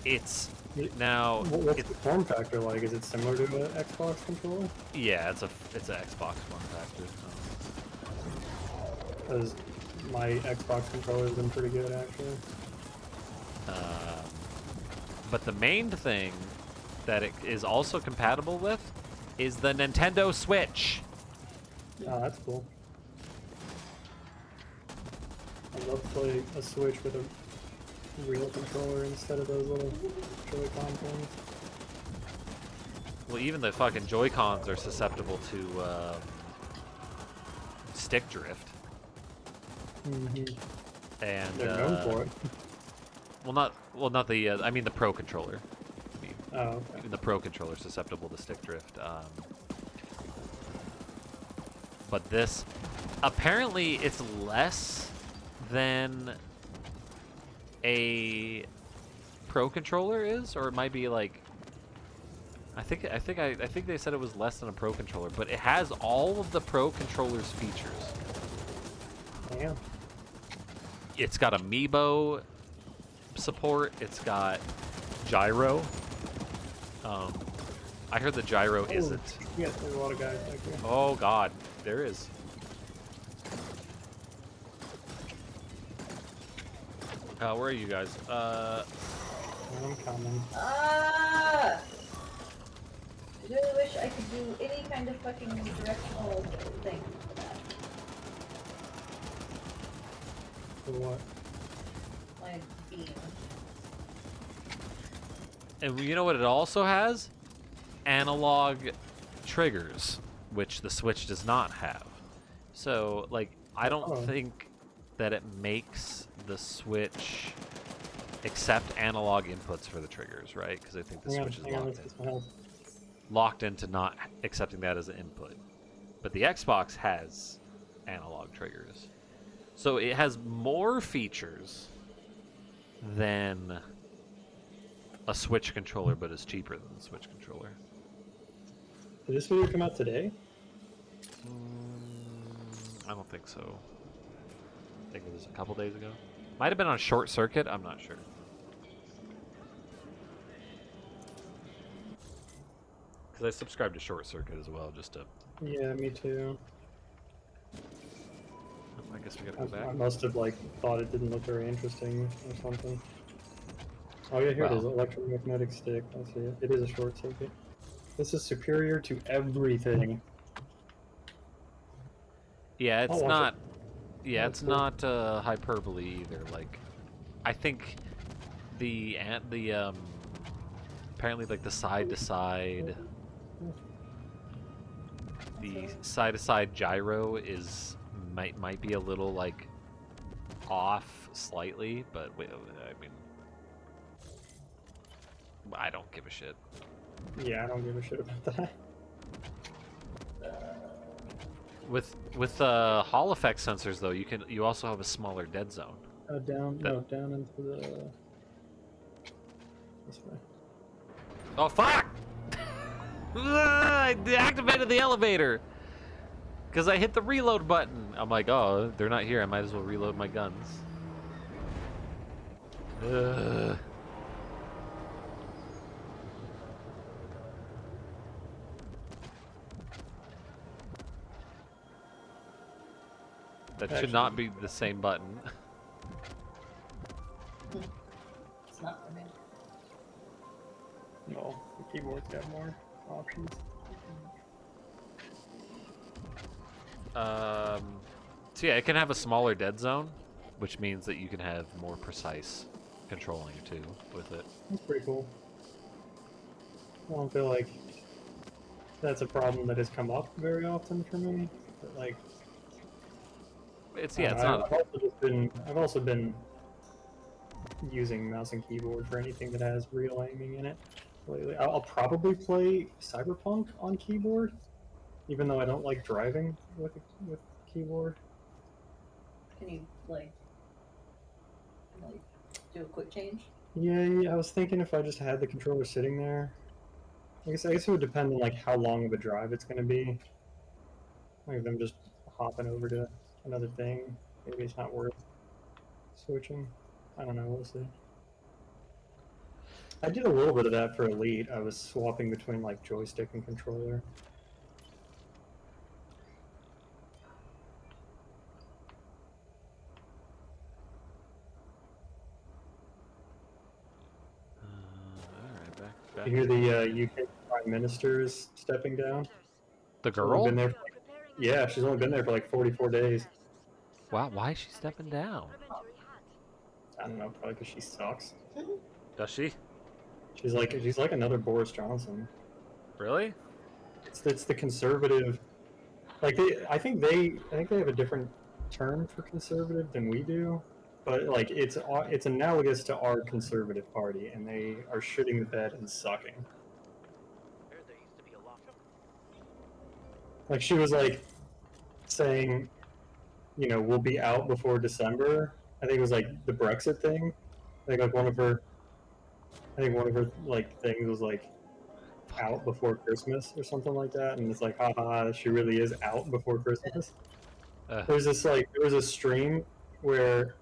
it's now What's the form factor like? Is it similar to an Xbox controller? yeah, it's an Xbox form factor. Because my Xbox controller has been pretty good actually. But the main thing that it is also compatible with is the Nintendo Switch. Oh, that's cool. I'd love to play a Switch with a real controller instead of those little Joy-Con things. Well, even the fucking Joy-Cons are susceptible to stick drift. Mm-hmm. And They're known for it. well, not the. I mean the Pro controller. I mean, Oh, okay. even the Pro controller is susceptible to stick drift. But this, apparently, it's less than a Pro controller is, or it might be like. I think they said it was less than a Pro controller, but it has all of the Pro controller's features. Damn. It's got Amiibo support. It's got gyro. I heard the gyro isn't. Yeah, there's a lot of guys like that. Oh god, there is. Where are you guys? I'm coming. Ah! I really wish I could do any kind of fucking directional thing for that. For what? My beam. And you know what it also has? Analog triggers, which the Switch does not have. So, like, I don't think that it makes the Switch accept analog inputs for the triggers, right? Because I think the Switch is locked into not accepting that as an input. But the Xbox has analog triggers. So it has more features than a Switch controller, but is cheaper than the Switch controller. Did this video come out today? I don't think so. I think it was a couple days ago. Might have been on Short Circuit, I'm not sure. Because I subscribe to Short Circuit as well, just to... Yeah, me too. I guess we gotta go back. I must have, like, thought it didn't look very interesting or something. Oh yeah, here it is, electromagnetic stick. I see it. It is a short circuit. This is superior to everything. Yeah, it's not... Yeah, Oh, it's cool. not hyperbole either. Like, I think the apparently like the side to side gyro is might be a little like off slightly, but I mean, I don't give a shit. Yeah, I don't give a shit about that. With Hall effect sensors though, you also have a smaller dead zone. Down into the this way. Oh fuck! I deactivated the elevator because I hit the reload button. I'm like, oh, they're not here. I might as well reload my guns. Ugh. That should not be the same button. It's not for me. No, the keyboard's got more options. So yeah, it can have a smaller dead zone, which means that you can have more precise controlling too with it. That's pretty cool. I don't feel like that's a problem that has come up very often for me. But like, It's not. I've also been using mouse and keyboard for anything that has real aiming in it lately. I'll probably play Cyberpunk on keyboard, even though I don't like driving with keyboard. Can you like do a quick change? Yeah, I was thinking if I just had the controller sitting there. I guess it would depend on like how long of a drive it's going to be. Like if I'm just hopping over to another thing, maybe it's not worth switching. I don't know, we'll see. I did a little bit of that for Elite. I was swapping between like joystick and controller. Alright, back. You hear the UK Prime Minister is stepping down? The She's only girl? been there yeah, she's only been there for like 44 days. Wow, why is she stepping down? I don't know, probably because she sucks. Does she? She's like another Boris Johnson. Really? It's the conservative. Like I think they have a different term for conservative than we do, but like it's analogous to our conservative party, and they are shitting the bed and sucking. Like she was like saying, you know, we'll be out before December. I think it was like the Brexit thing. I think one of her like things was like out before Christmas or something like that, and it's like, haha, she really is out before Christmas. There was a stream where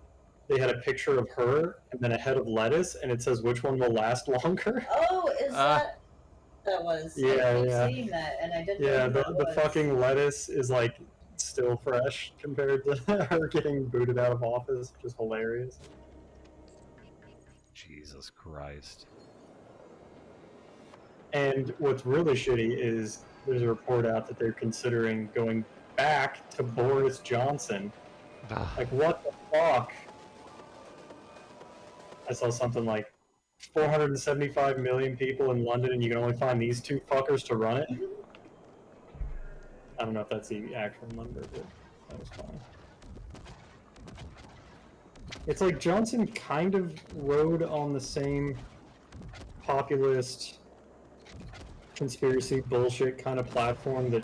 they had a picture of her and then a head of lettuce, and it says which one will last longer. Oh, is that was? Yeah, I keep yeah. seeing that, and I didn't. Yeah, know the fucking lettuce is like still fresh compared to her getting booted out of office, which is hilarious. Jesus Christ. And what's really shitty is there's a report out that they're considering going back to Boris Johnson. Like, what the fuck? I saw something like 475 million people in London, and you can only find these two fuckers to run it. I don't know if that's the actual number, but that was funny. It's like Johnson kind of rode on the same populist conspiracy bullshit kind of platform that,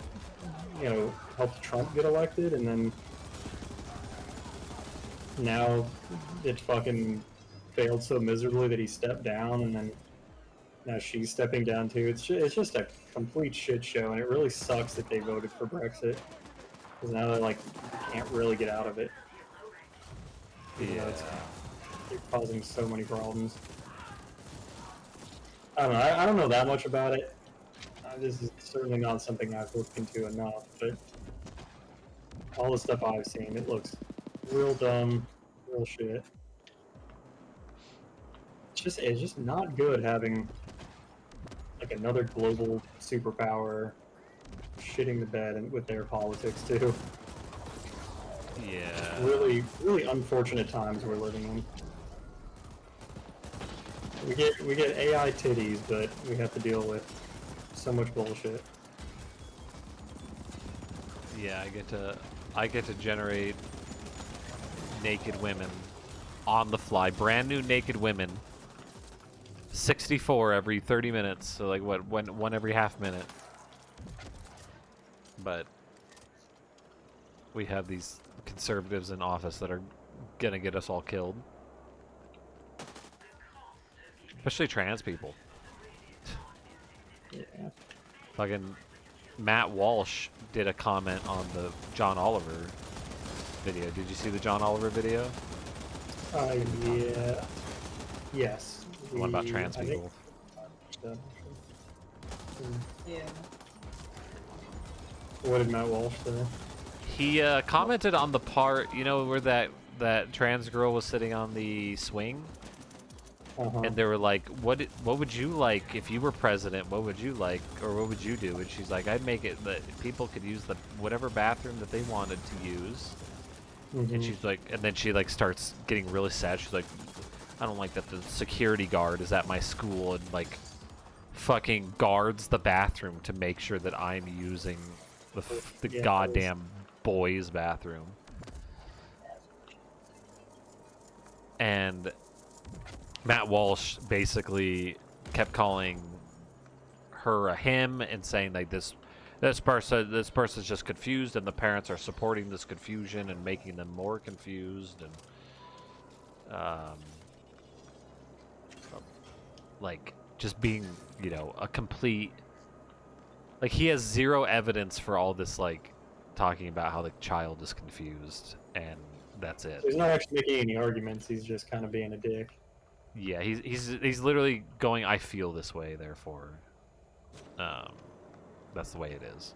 you know, helped Trump get elected, and then now it fucking failed so miserably that he stepped down, and then now she's stepping down too. It's just a complete shit show, and it really sucks that they voted for Brexit, because now they're like, can't really get out of it. Even though they're causing so many problems. I don't know. I don't know that much about it. This is certainly not something I've looked into enough, but all the stuff I've seen, it looks real dumb, real shit. It's just not good having like another global superpower shitting the bed with their politics too. Yeah. Really, really unfortunate times we're living in. We get AI titties, but we have to deal with so much bullshit. Yeah, I get to generate naked women on the fly, brand new naked women. 64 every 30 minutes, so like what, one every half minute. But we have these conservatives in office that are gonna get us all killed. Especially trans people. Yeah. Fucking Matt Walsh did a comment on the John Oliver video. Did you see the John Oliver video? Yeah. Yes. The one about trans I think- people. Yeah. What did Matt Walsh say? He commented on the part, you know, where that trans girl was sitting on the swing, Uh-huh. and they were like, what would you like if you were president? What would you like, or what would you do? And she's like, I'd make it that people could use the whatever bathroom that they wanted to use. And she's like, and then she like starts getting really sad. She's like, I don't like that the security guard is at my school and like fucking guards the bathroom to make sure that I'm using the Yeah, goddamn boys' bathroom. And Matt Walsh basically kept calling her a him and saying like this person's just confused, and the parents are supporting this confusion and making them more confused, and like just being, you know, a complete, like, he has zero evidence for all this, like talking about how the child is confused, and that's it. He's not actually making any arguments. He's just kind of being a dick. Yeah, he's literally going, I feel this way, therefore that's the way it is.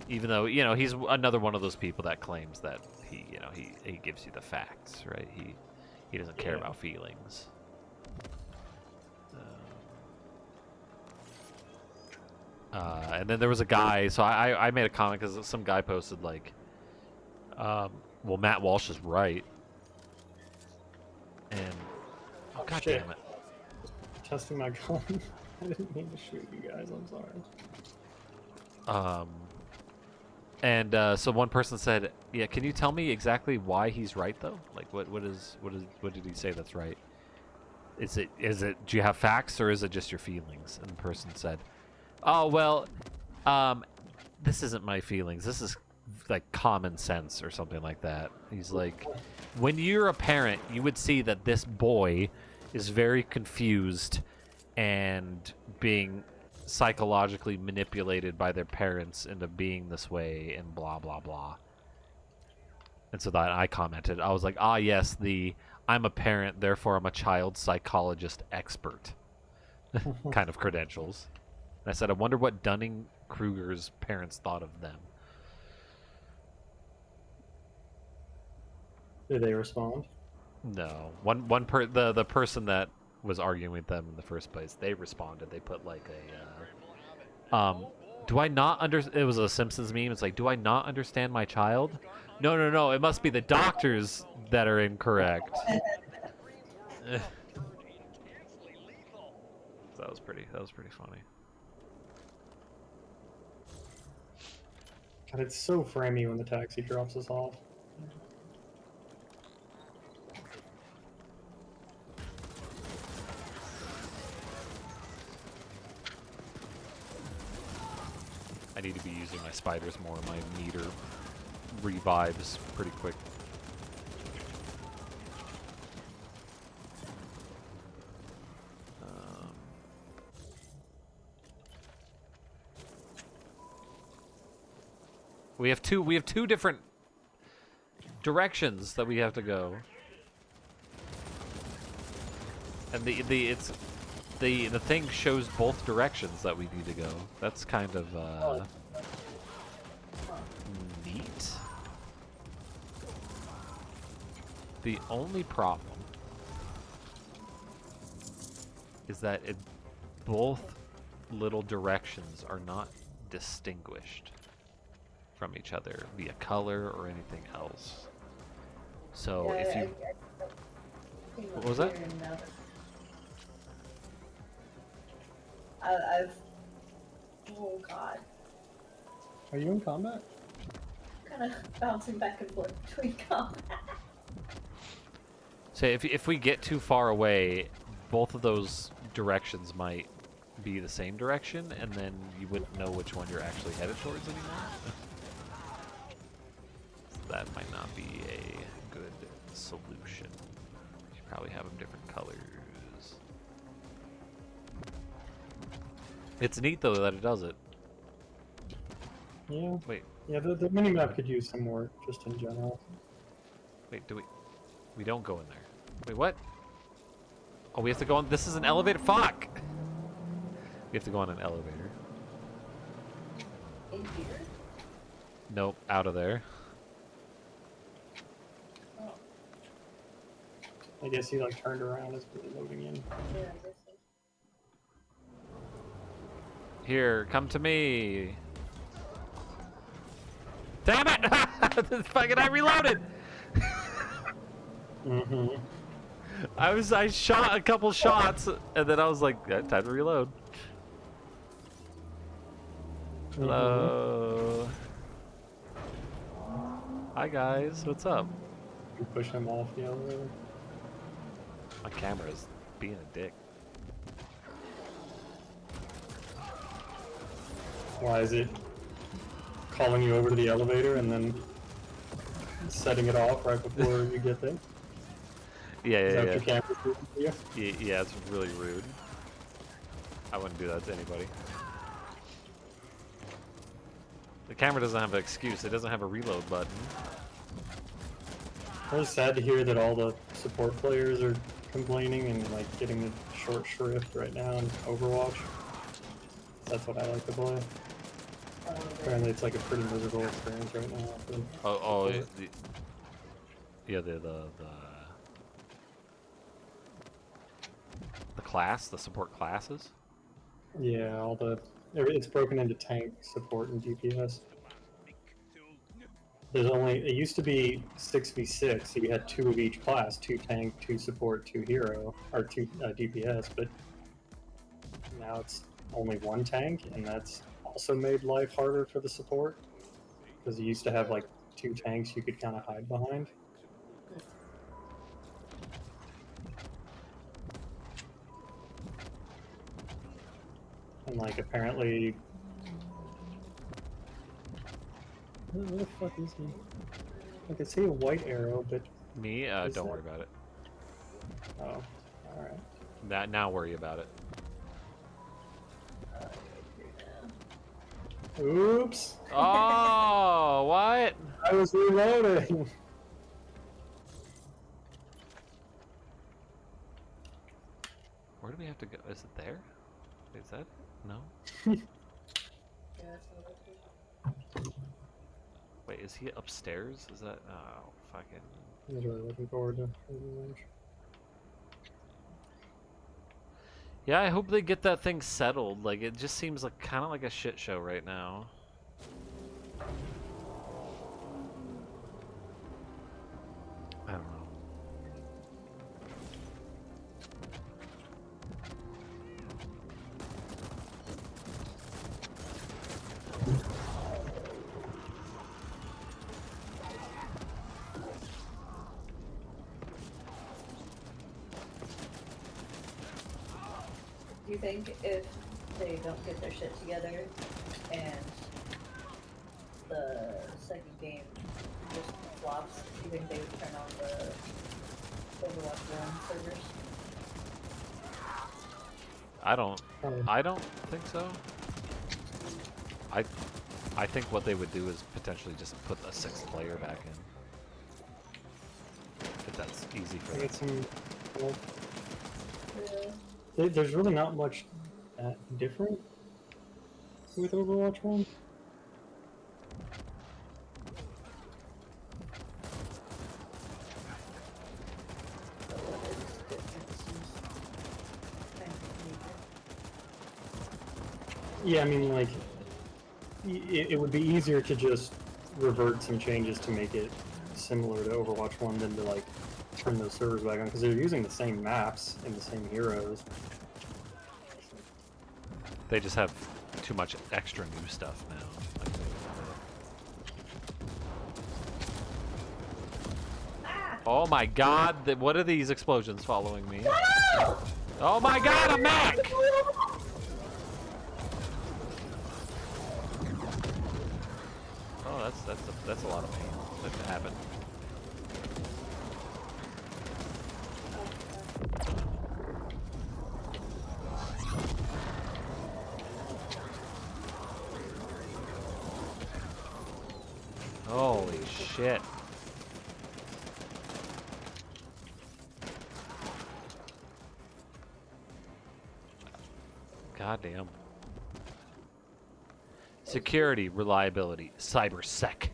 Even though, you know, he's another one of those people that claims that he, you know, he gives you the facts, right? He doesn't care about feelings. And then there was a guy, so I made a comment because some guy posted like, well, Matt Walsh is right. And oh, god shit. damn it. Testing my gun. I didn't mean to shoot you guys. I'm sorry. And so one person said, yeah, can you tell me exactly why he's right though? Like what did he say that's right? Is it do you have facts, or is it just your feelings? And the person said, oh well, this isn't my feelings, this is like common sense or something like that. He's like, when you're a parent, you would see that this boy is very confused and being psychologically manipulated by their parents into being this way, and blah blah blah. And so that I commented, I was like, ah yes, I'm a parent, therefore I'm a child psychologist expert kind of credentials. And I said, I wonder what Dunning-Kruger's parents thought of them. Did they respond? No. The person that was arguing with them in the first place, they responded. They put like do I not it was a Simpsons meme. It's like, do I not understand my child? No, no, no. It must be the doctors that are incorrect. That was pretty funny. God, it's so framey when the taxi drops us off. I need to be using my spiders more. My meter revives pretty quick. We have two different directions that we have to go. And the thing shows both directions that we need to go. That's kind of neat. The only problem is that both little directions are not distinguished from each other via color or anything else. So Yeah, if you... What was that? I've... Oh god. Are you in combat? Kind of bouncing back and forth between combat. So if we get too far away, both of those directions might be the same direction, and then you wouldn't know which one you're actually headed towards anymore. That might not be a good solution. You probably have them different colors. It's neat though that it does it. Yeah. Wait, Yeah, the minimap could use some work, just in general. wait, do we don't go in there. Wait, what? Oh, we have to go on, this is an elevator, fuck! We have to go on an elevator. In here? Nope, out of there. Oh, I guess he like turned around as we were loading in. yeah, I guess so. Here, come to me. Damn it! This fucking I reloaded. Mm-hmm. I shot a couple shots and then I was like, yeah, time to reload. Hello. Hi guys, what's up? You push him off the elevator. My camera's being a dick. Why is it calling you over to the elevator and then setting it off right before you get there? Yeah, Is yeah, that yeah. what your camera's doing for you? Yeah, it's really rude. I wouldn't do that to anybody. The camera doesn't have an excuse. It doesn't have a reload button. I was sad to hear that all the support players are complaining and like getting the short shrift right now in Overwatch. That's what I like to play. Apparently it's like a pretty miserable experience right now. Oh, support. yeah, the class, the support classes. Yeah, it's broken into tank, support, and DPS. It used to be 6v6, so you had 2 of each class, 2 tank, 2 support, 2 hero, or 2 DPS, but now it's only 1 tank, and that's also made life harder for the support, because you used to have like 2 tanks you could kind of hide behind. And like apparently... Where the fuck is he? I can see a white arrow, but... Me? Is Don't that- worry about it. Oh, alright. Now worry about it. Oops! Oh, what? I was reloading! Where do we have to go? Is it there? Is that? No? Yeah, that's not okay. Wait, is he upstairs? Is that? Oh, fucking. I was really looking forward to Overwatch. Yeah, I hope they get that thing settled. Like, it just seems like kind of like a shit show right now. I don't know. Do you think if they don't get their shit together and the second game just flops, do you think they would turn on the Overwatch 1 servers? I don't think so. I think what they would do is potentially just put a 6th player back in. If that's easy for I them. get some. Well, Yeah. there's really not much different with Overwatch 1. But what is differences? Kind of major. Yeah, I mean, like, it would be easier to just revert some changes to make it similar to Overwatch 1 than to, like, turn those servers back on, because they're using the same maps and the same heroes. They just have too much extra new stuff now. Oh my god, what are these explosions following me? Oh my god, a mech! Oh, that's a lot of pain that can happen. Holy shit. Goddamn. Security, reliability, cybersec.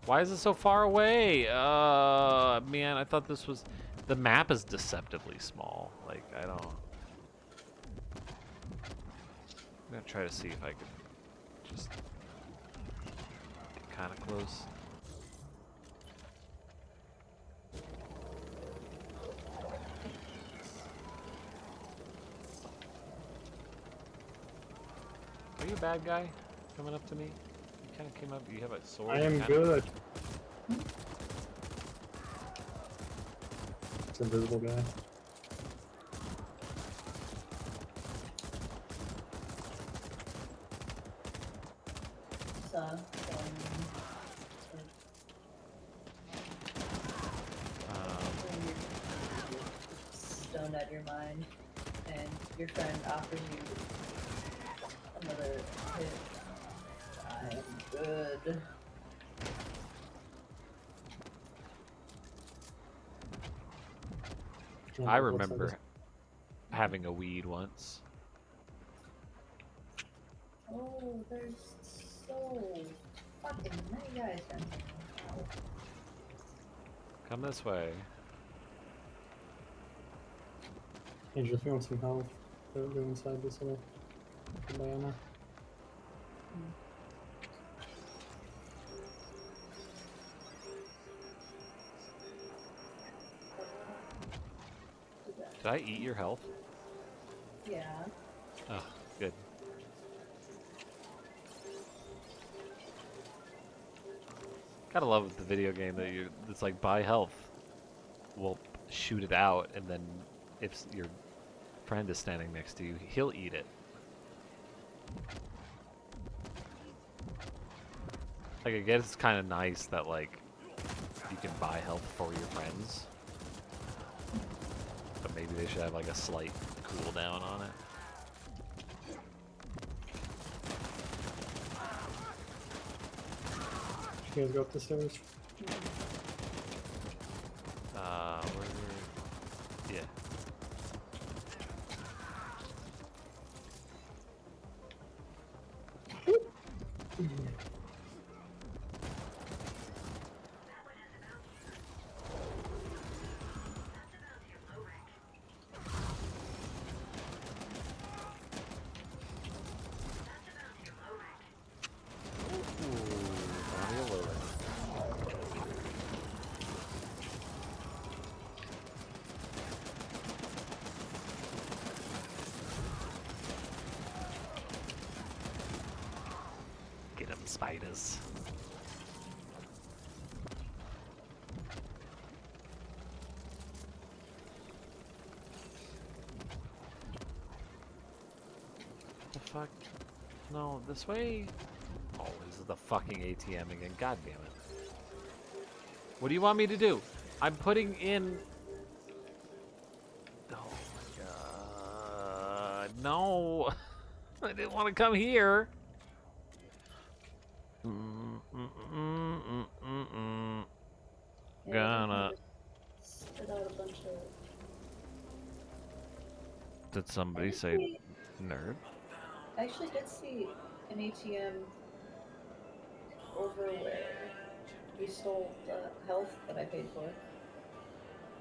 Why is it so far away? Man, I thought this was... The map is deceptively small. Like, I don't... I'm gonna try to see if I can just get kind of close. Are you a bad guy coming up to me? You kind of came up. You have a sword. I am kinda- good. It's an invisible guy. So, when you're stoned out of your mind and your friend offers you another hit, I am good. I remember having a weed once. Oh, there's so fucking many guys down here. Wow. Come this way. Angel, if you want some health, go inside this little cabana. Did I eat your health? Yeah. Oh, good. Gotta love with the video game that it's like buy health. We'll shoot it out, and then if your friend is standing next to you, he'll eat it. Like, I guess it's kind of nice that, like, you can buy health for your friends. But maybe they should have, like, a slight cooldown on it. You guys go up the stairs? Where... Yeah. spiders. The fuck? No, this way? Oh, this is the fucking ATM again. God damn it. What do you want me to do? I'm putting in... Oh my god. No. I didn't want to come here. Yeah, Gonna... spit out a bunch of... Did somebody say nerd? I actually did see an ATM over where we stole the health that I paid for.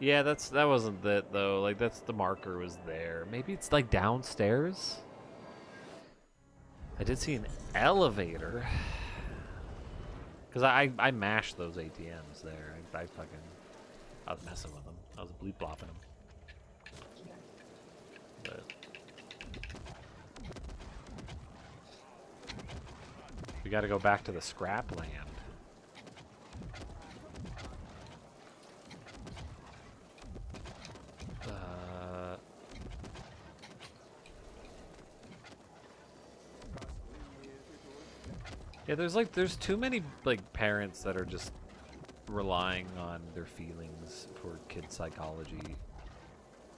Yeah, that wasn't it though. Like that's the marker was there. Maybe it's like downstairs. I did see an elevator. Cause I mashed those ATMs there. I was messing with them. I was bleep blopping them. But we got to go back to the scrap land. Yeah, there's too many like parents that are just relying on their feelings for kid psychology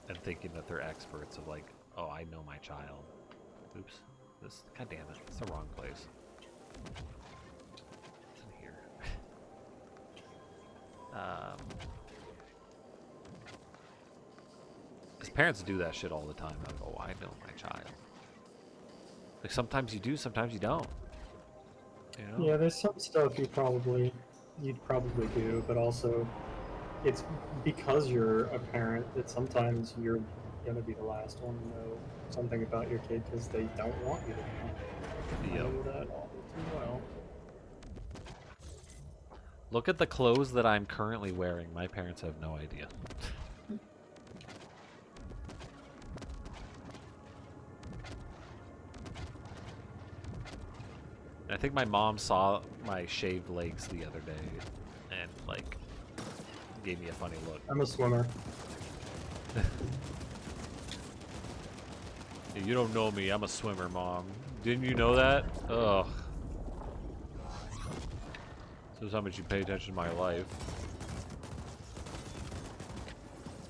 and thinking that they're experts of like, oh, I know my child. Oops. God damn it, it's the wrong place. It's in here. Because parents do that shit all the time. Like, oh, I know my child. Like sometimes you do, sometimes you don't. You know? Yeah, there's some stuff you'd probably do, but also it's because you're a parent that sometimes you're gonna be the last one to know something about your kid because they don't want you to know. Yep. I know that all too well. Look at the clothes that I'm currently wearing. My parents have no idea. I think my mom saw my shaved legs the other day and like gave me a funny look. I'm a swimmer. You don't know me, I'm a swimmer, Mom. Didn't you know that? Ugh. This is how much you pay attention to my life.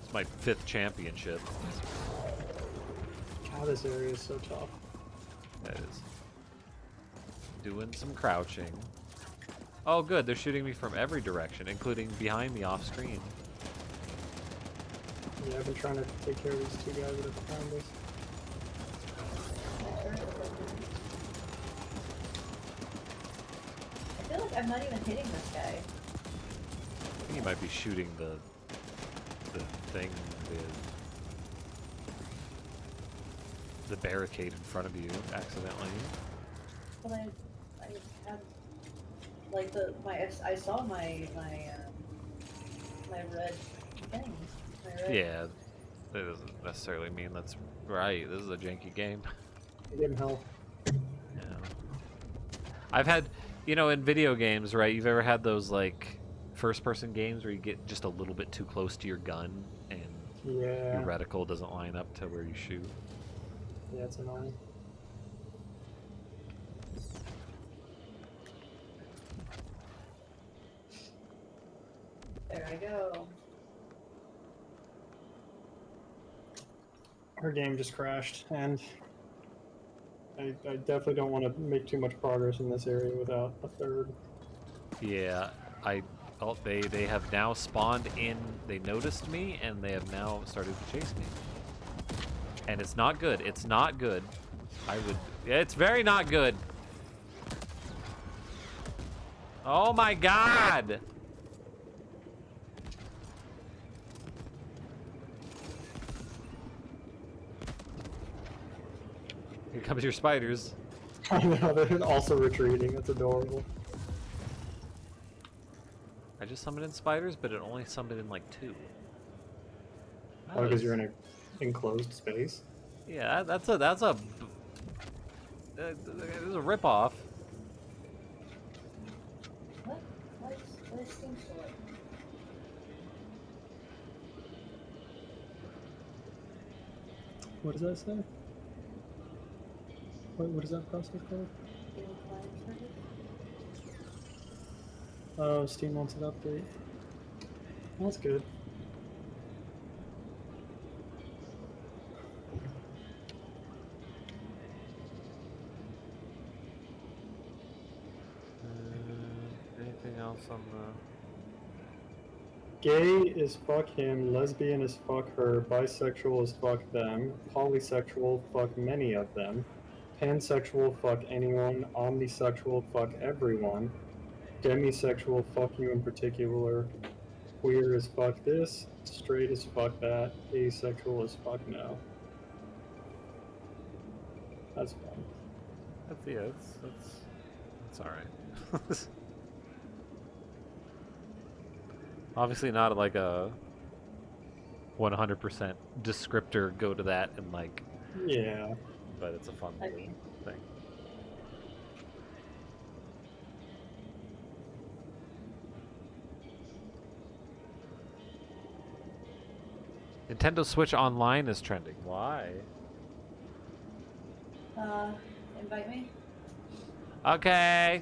It's my 5th championship. God, this area is so tough. That is. Doing some crouching. Oh good, they're shooting me from every direction, including behind me off screen. Yeah, I've been trying to take care of these 2 guys that are behind us. I feel like I'm not even hitting this guy. I think he might be shooting the thing, the barricade in front of you accidentally. But I had like I saw my red thing. My red... Yeah, that doesn't necessarily mean that's right. This is a janky game. I'm getting help. Yeah. I've had, you know, in video games, right? You've ever had those like first-person games where you get just a little bit too close to your gun and Yeah. your reticle doesn't line up to where you shoot. Yeah, it's annoying. There I go. Our game just crashed, and I definitely don't want to make too much progress in this area without a third. Yeah, they have now spawned in. They noticed me, and they have now started to chase me. And it's not good. It's not good. It's very not good. Oh my god! Here comes your spiders. I know, they're also retreating. That's adorable. I just summoned in spiders, but it only summoned in like 2. Oh, because you're in an enclosed space? Yeah, that's a ripoff. This seems to like. What does that say? What is that process called? Being client server? Oh, Steam wants an update. That's good. Anything else on Gay is fuck him, lesbian is fuck her, bisexual is fuck them, polysexual fuck many of them, pansexual fuck anyone, omnisexual fuck everyone, demisexual fuck you in particular, queer is fuck this, straight is fuck that, asexual is fuck no. That's fun. That's yeah, that's all right. Obviously not like a 100% descriptor. Go to that and like, Yeah. but it's a fun I little mean- thing. Nintendo Switch Online is trending. Why? Invite me. Okay.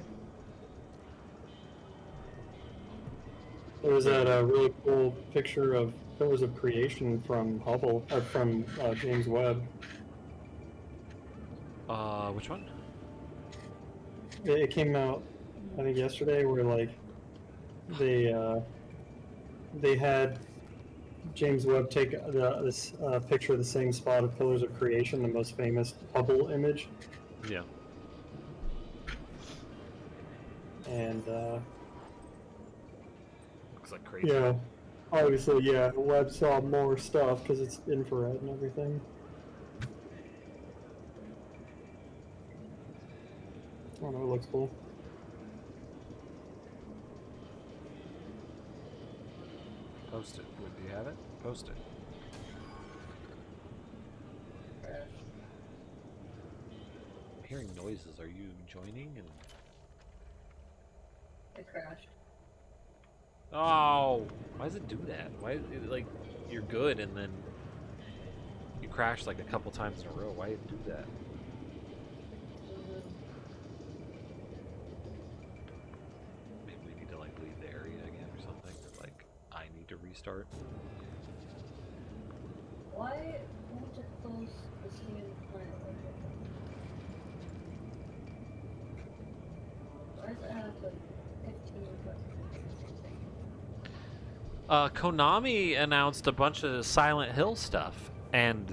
There was that really cool picture of Pillars of Creation from Hubble, or from James Webb. Which one? It came out, I think, yesterday, where like they had James Webb take this picture of the same spot of Pillars of Creation, the most famous Hubble image, Yeah. and Looks like crazy. yeah, obviously, yeah, Webb saw more stuff because it's infrared and everything. I don't know, it looks cool. Post it. Do you have it? Post it. I'm hearing noises. Are you joining? And It crashed. oh, why does it do that? Why like you're good and then you crash like a couple times in a row? Why do that? Maybe we need to like leave the area again or something. Or, like I need to restart. Why won't it close the Steam client? Why does it have like 15 requests? Konami announced a bunch of Silent Hill stuff, and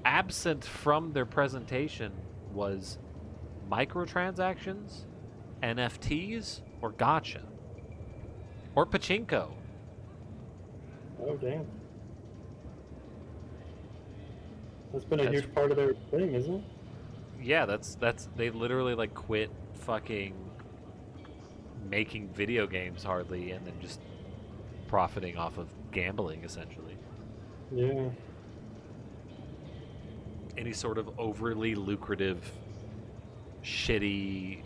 absent from their presentation was microtransactions, NFTs, or gacha, or pachinko. Oh damn. That's been a That's- huge part of their thing, isn't it? Yeah, that's they literally like quit fucking making video games hardly, and then just profiting off of gambling essentially. Yeah. Any sort of overly lucrative, shitty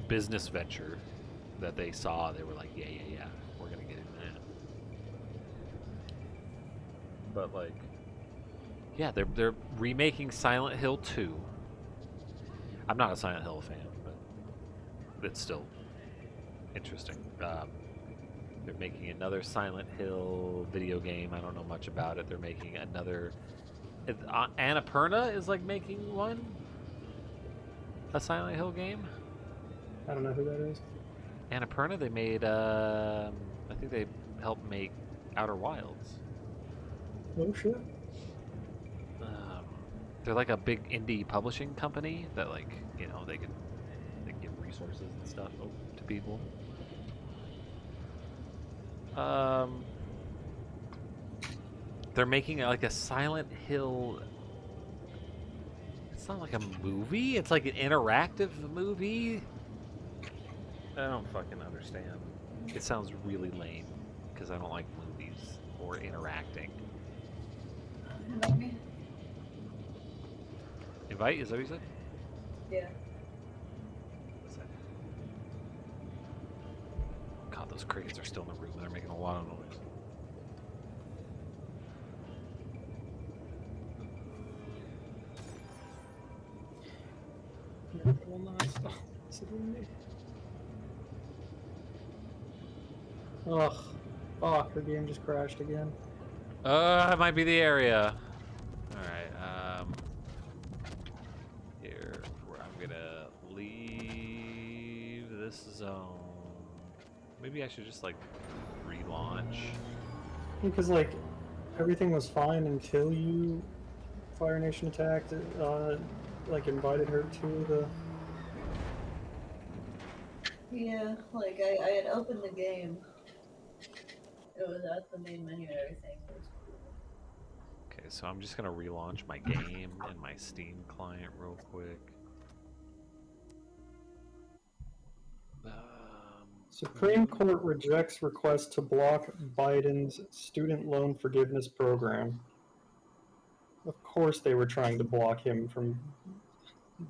business venture that they saw, they were like, yeah, we're gonna get in that. But like, yeah, they're remaking Silent Hill 2. I'm not a Silent Hill fan, but it's still interesting. They're making another Silent Hill video game. I don't know much about it. They're making another. Annapurna is like making one. A Silent Hill game. I don't know who that is. Annapurna. They made. I think they helped make Outer Wilds. Oh shit. They're like a big indie publishing company that, like, you know, they give resources and stuff to people. They're making like a Silent Hill. It's not like a movie. It's like an interactive movie. I don't fucking understand. It sounds really lame because I don't like movies or interacting. Invite me? Invite? Is that what you said? Yeah. What's that? God, those crickets are still in the room. They're making a lot of noise. It will not stop considering me. Ugh. Fuck, her game just crashed again. It might be the area. Alright, here, where I'm gonna leave this zone. Maybe I should just, like, relaunch. Because, like, everything was fine until you Fire Nation attacked, like, invited her to the... Yeah, like I had opened the game. It was at the main menu and everything. It was cool. Okay, so I'm just gonna relaunch my game in my Steam client real quick. Supreme Court rejects request to block Biden's student loan forgiveness program. Of course they were trying to block him from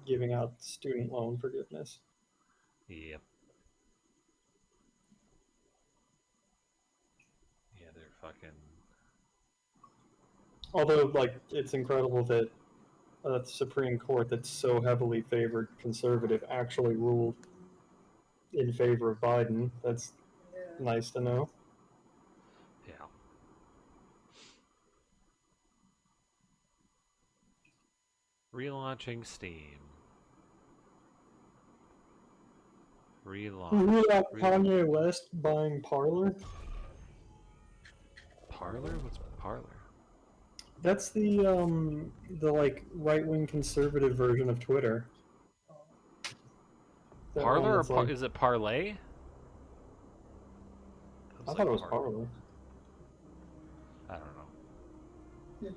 giving out student loan forgiveness. Yep. Yeah, they're fucking... Although, like, it's incredible that the Supreme Court that's so heavily favored conservative actually ruled in favor of Biden. That's nice to know. Yeah. Relaunching Steam. Relaunch. You hear about Kanye West buying Parler? Parler? What's Parler? That's the like right-wing conservative version of Twitter. That one Parler or that's like- is it Parlay? I thought it was Parler. I don't know.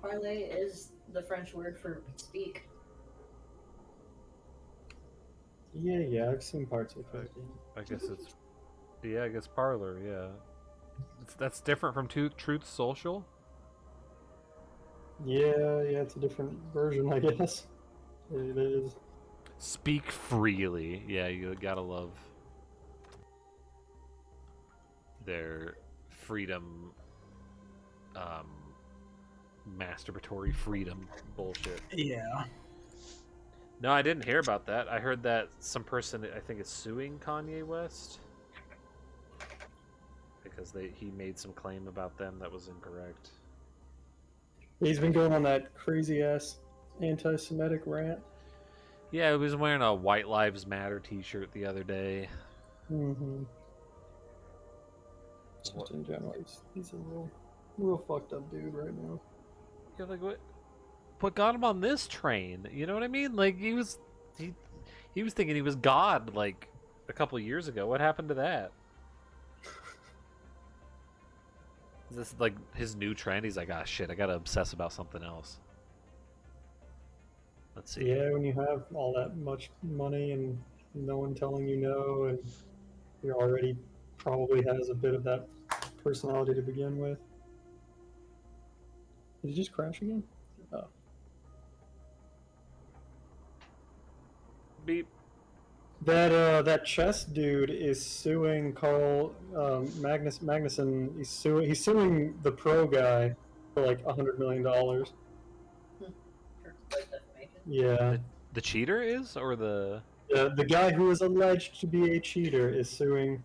Parlay is the French word for speak. Yeah, I've seen parts of it. I guess it's... Yeah, I guess Parler, yeah. That's different from Truth Social? Yeah, it's a different version, I guess. It is. Speak freely. Yeah, you gotta love their freedom, masturbatory freedom bullshit. Yeah. No, I didn't hear about that. I heard that some person, I think, is suing Kanye West because he made some claim about them that was incorrect. He's been going on that crazy-ass anti-Semitic rant. Yeah, he was wearing a White Lives Matter t-shirt the other day. Mm-hmm. Just in general, he's a real fucked up dude right now. You're like, what got him on this train? You know what I mean? Like, he was thinking he was God, like, a couple years ago. What happened to that? Is this, like, his new trend? He's like, ah, shit, I gotta obsess about something else. Let's see. Yeah, when you have all that much money and no one telling you no, and he already probably has a bit of that personality to begin with. Did he just crash again? Oh. Beep. That chess dude is suing Carl Magnuson. He's suing the pro guy for like $100 million. For defamation. Yeah. The cheater is, or the... The guy who is alleged to be a cheater is suing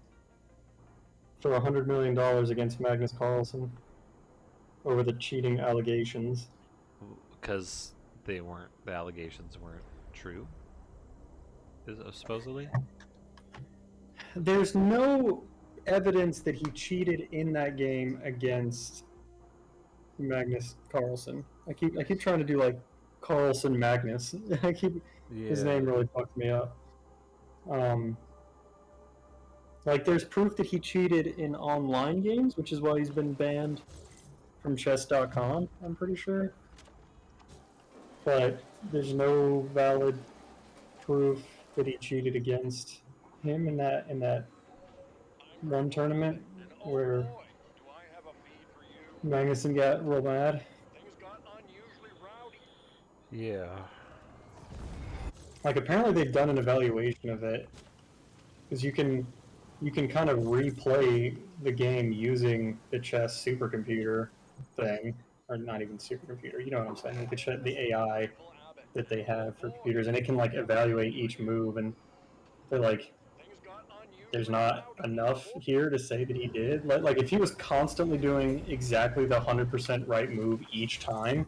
for $100 million against Magnus Carlsen over the cheating allegations. Because the allegations weren't true? Supposedly? There's no evidence that he cheated in that game against Magnus Carlsen. I keep trying to do like Carlsen Magnus. His name really fucked me up. Like there's proof that he cheated in online games, which is why he's been banned from chess.com, I'm pretty sure. But there's no valid proof that he cheated against him in that one tournament where Magnuson got real mad. Yeah. Like apparently they've done an evaluation of it, because you can you can kind of replay the game using the chess supercomputer thing, or not even supercomputer. You know what I'm saying? The AI that they have for computers, and it can like evaluate each move, and they're like, there's not enough here to say that he did. Like if he was constantly doing exactly the 100% right move each time,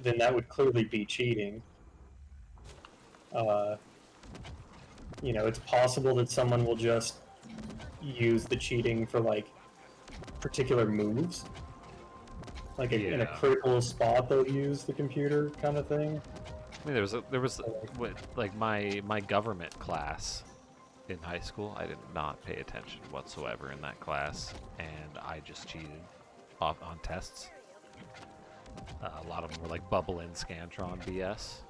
then that would clearly be cheating. Uh, you know, it's possible that someone will just use the cheating for like particular moves. Like in a critical spot, they'll use the computer kind of thing. I mean, like my government class in high school. I did not pay attention whatsoever in that class, and I just cheated on tests. A lot of them were like bubble in Scantron BS,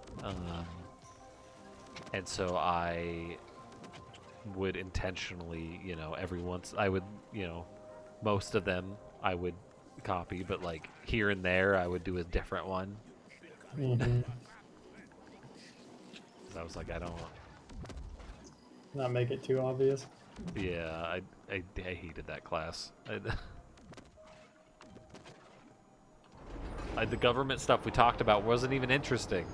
and so I would intentionally, you know, every once I would, you know, most of them I would copy, but like here and there I would do a different one. Mm-hmm. I was like, I don't. Not make it too obvious. Yeah, I hated that class. The government stuff we talked about wasn't even interesting.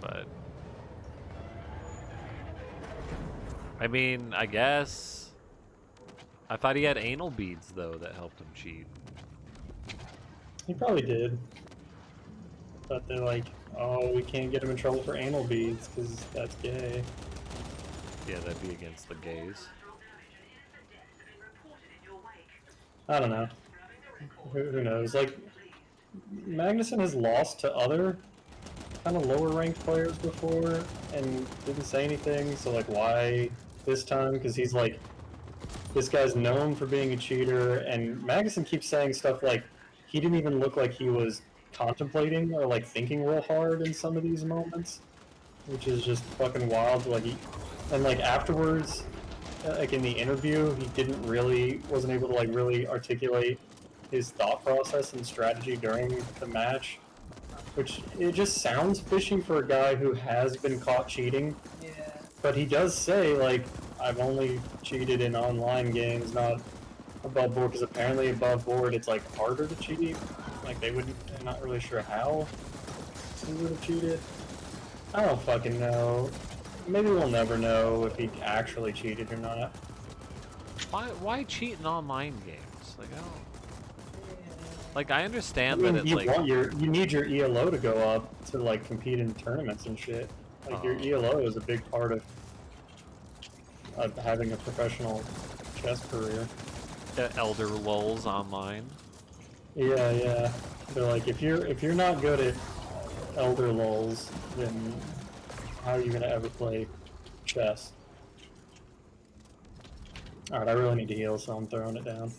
But I mean, I guess I thought he had anal beads though that helped him cheat. He probably did. But they're like, oh, we can't get him in trouble for anal beads because that's gay. Yeah, that'd be against the gays. I don't know. Who knows? Like, Magnuson has lost to other kind of lower ranked players before and didn't say anything, so like why this time? Because he's like, this guy's known for being a cheater, and Magnuson keeps saying stuff like he didn't even look like he was contemplating or like thinking real hard in some of these moments, which is just fucking wild. Like and like afterwards, like in the interview, he wasn't able to like really articulate his thought process and strategy during the match, which it just sounds fishy for a guy who has been caught cheating. Yeah. But he does say like, I've only cheated in online games, not above board, because apparently above board it's like harder to cheat. Like they're not really sure how he would have cheated. I don't fucking know. Maybe we'll never know if he actually cheated or not. Why cheat in online games? Like I don't. Like I understand I mean, that it's like you need your ELO to go up to like compete in tournaments and shit. Like your ELO is a big part of having a professional chess career. Elder lulls online. Yeah, yeah. They're like, if you're not good at Elder Lulz, then how are you gonna ever play chess? Alright, I really need to heal, so I'm throwing it down.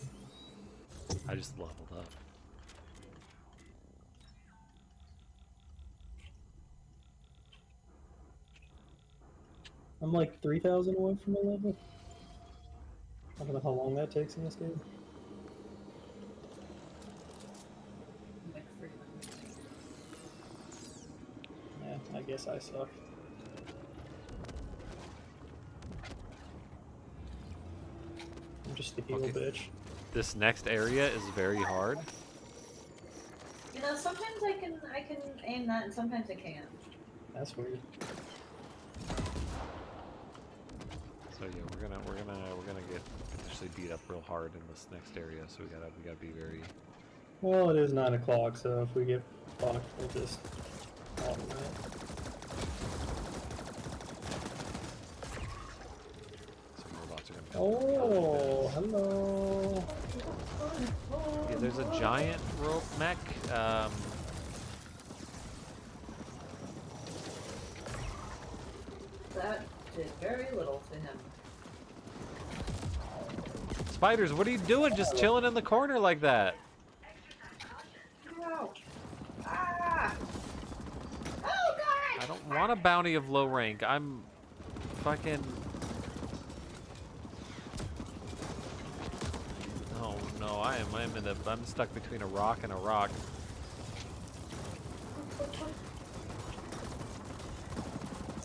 I just leveled up. I'm like 3,000 away from a level. I don't know how long that takes in this game. Yeah, I guess I suck. I'm just the heal bitch. This next area is very hard. You know, sometimes I can aim that, and sometimes I can't. That's weird. So yeah, we're gonna get potentially beat up real hard in this next area. So we gotta be very. Well, it is 9 o'clock, so if we get blocked, we'll just automate. Some robots are gonna come. Oh, hello. Yeah, there's a giant rope mech. That did very little to him. Spiders, what are you doing? Just chilling in the corner like that? No. Ah! Oh God! I don't want a bounty of low rank. I'm fucking. Oh no, I'm stuck between a rock and a rock.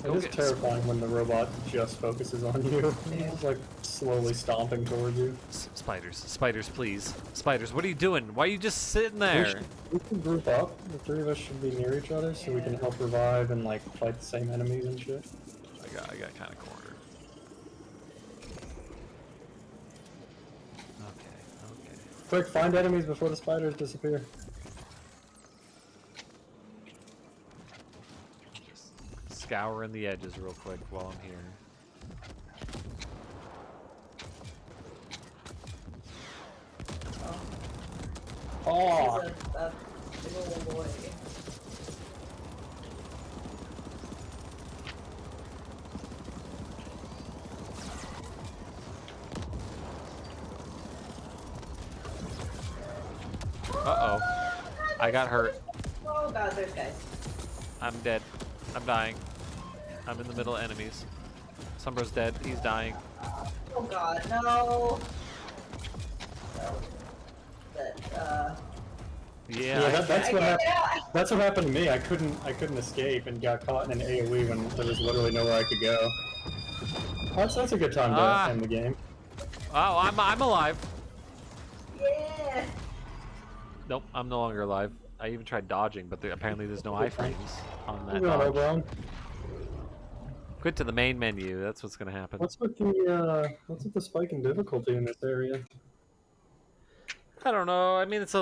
It Go is get terrifying when the robot just focuses on you. It's like slowly stomping towards you. Spiders, spiders, please. Spiders, what are you doing? Why are you just sitting We there? should group up. The three of us should be near each other so we can help revive and like fight the same enemies and shit. I got kind of cornered. Okay. Quick, find enemies before the spiders disappear. Just scouring the edges real quick while I'm here. Oh, He's a big old boy. Uh-oh. I got hurt. Oh god, there's guys. I'm dead. I'm dying. I'm in the middle of enemies. Sombro's dead. He's dying. Oh god, no. That, Yeah. yeah, that's I what can't happened. get out. That's what happened to me. I couldn't escape and got caught in an AOE when there was literally nowhere I could go. That's a good time to end the game. Oh, I'm alive. Yeah. Nope, I'm no longer alive. I even tried dodging, but apparently there's no iframes on that Moving on, dodge. Oberon. Quit to the main menu. That's what's gonna happen. What's with the spike in difficulty in this area? I don't know. I mean, it's a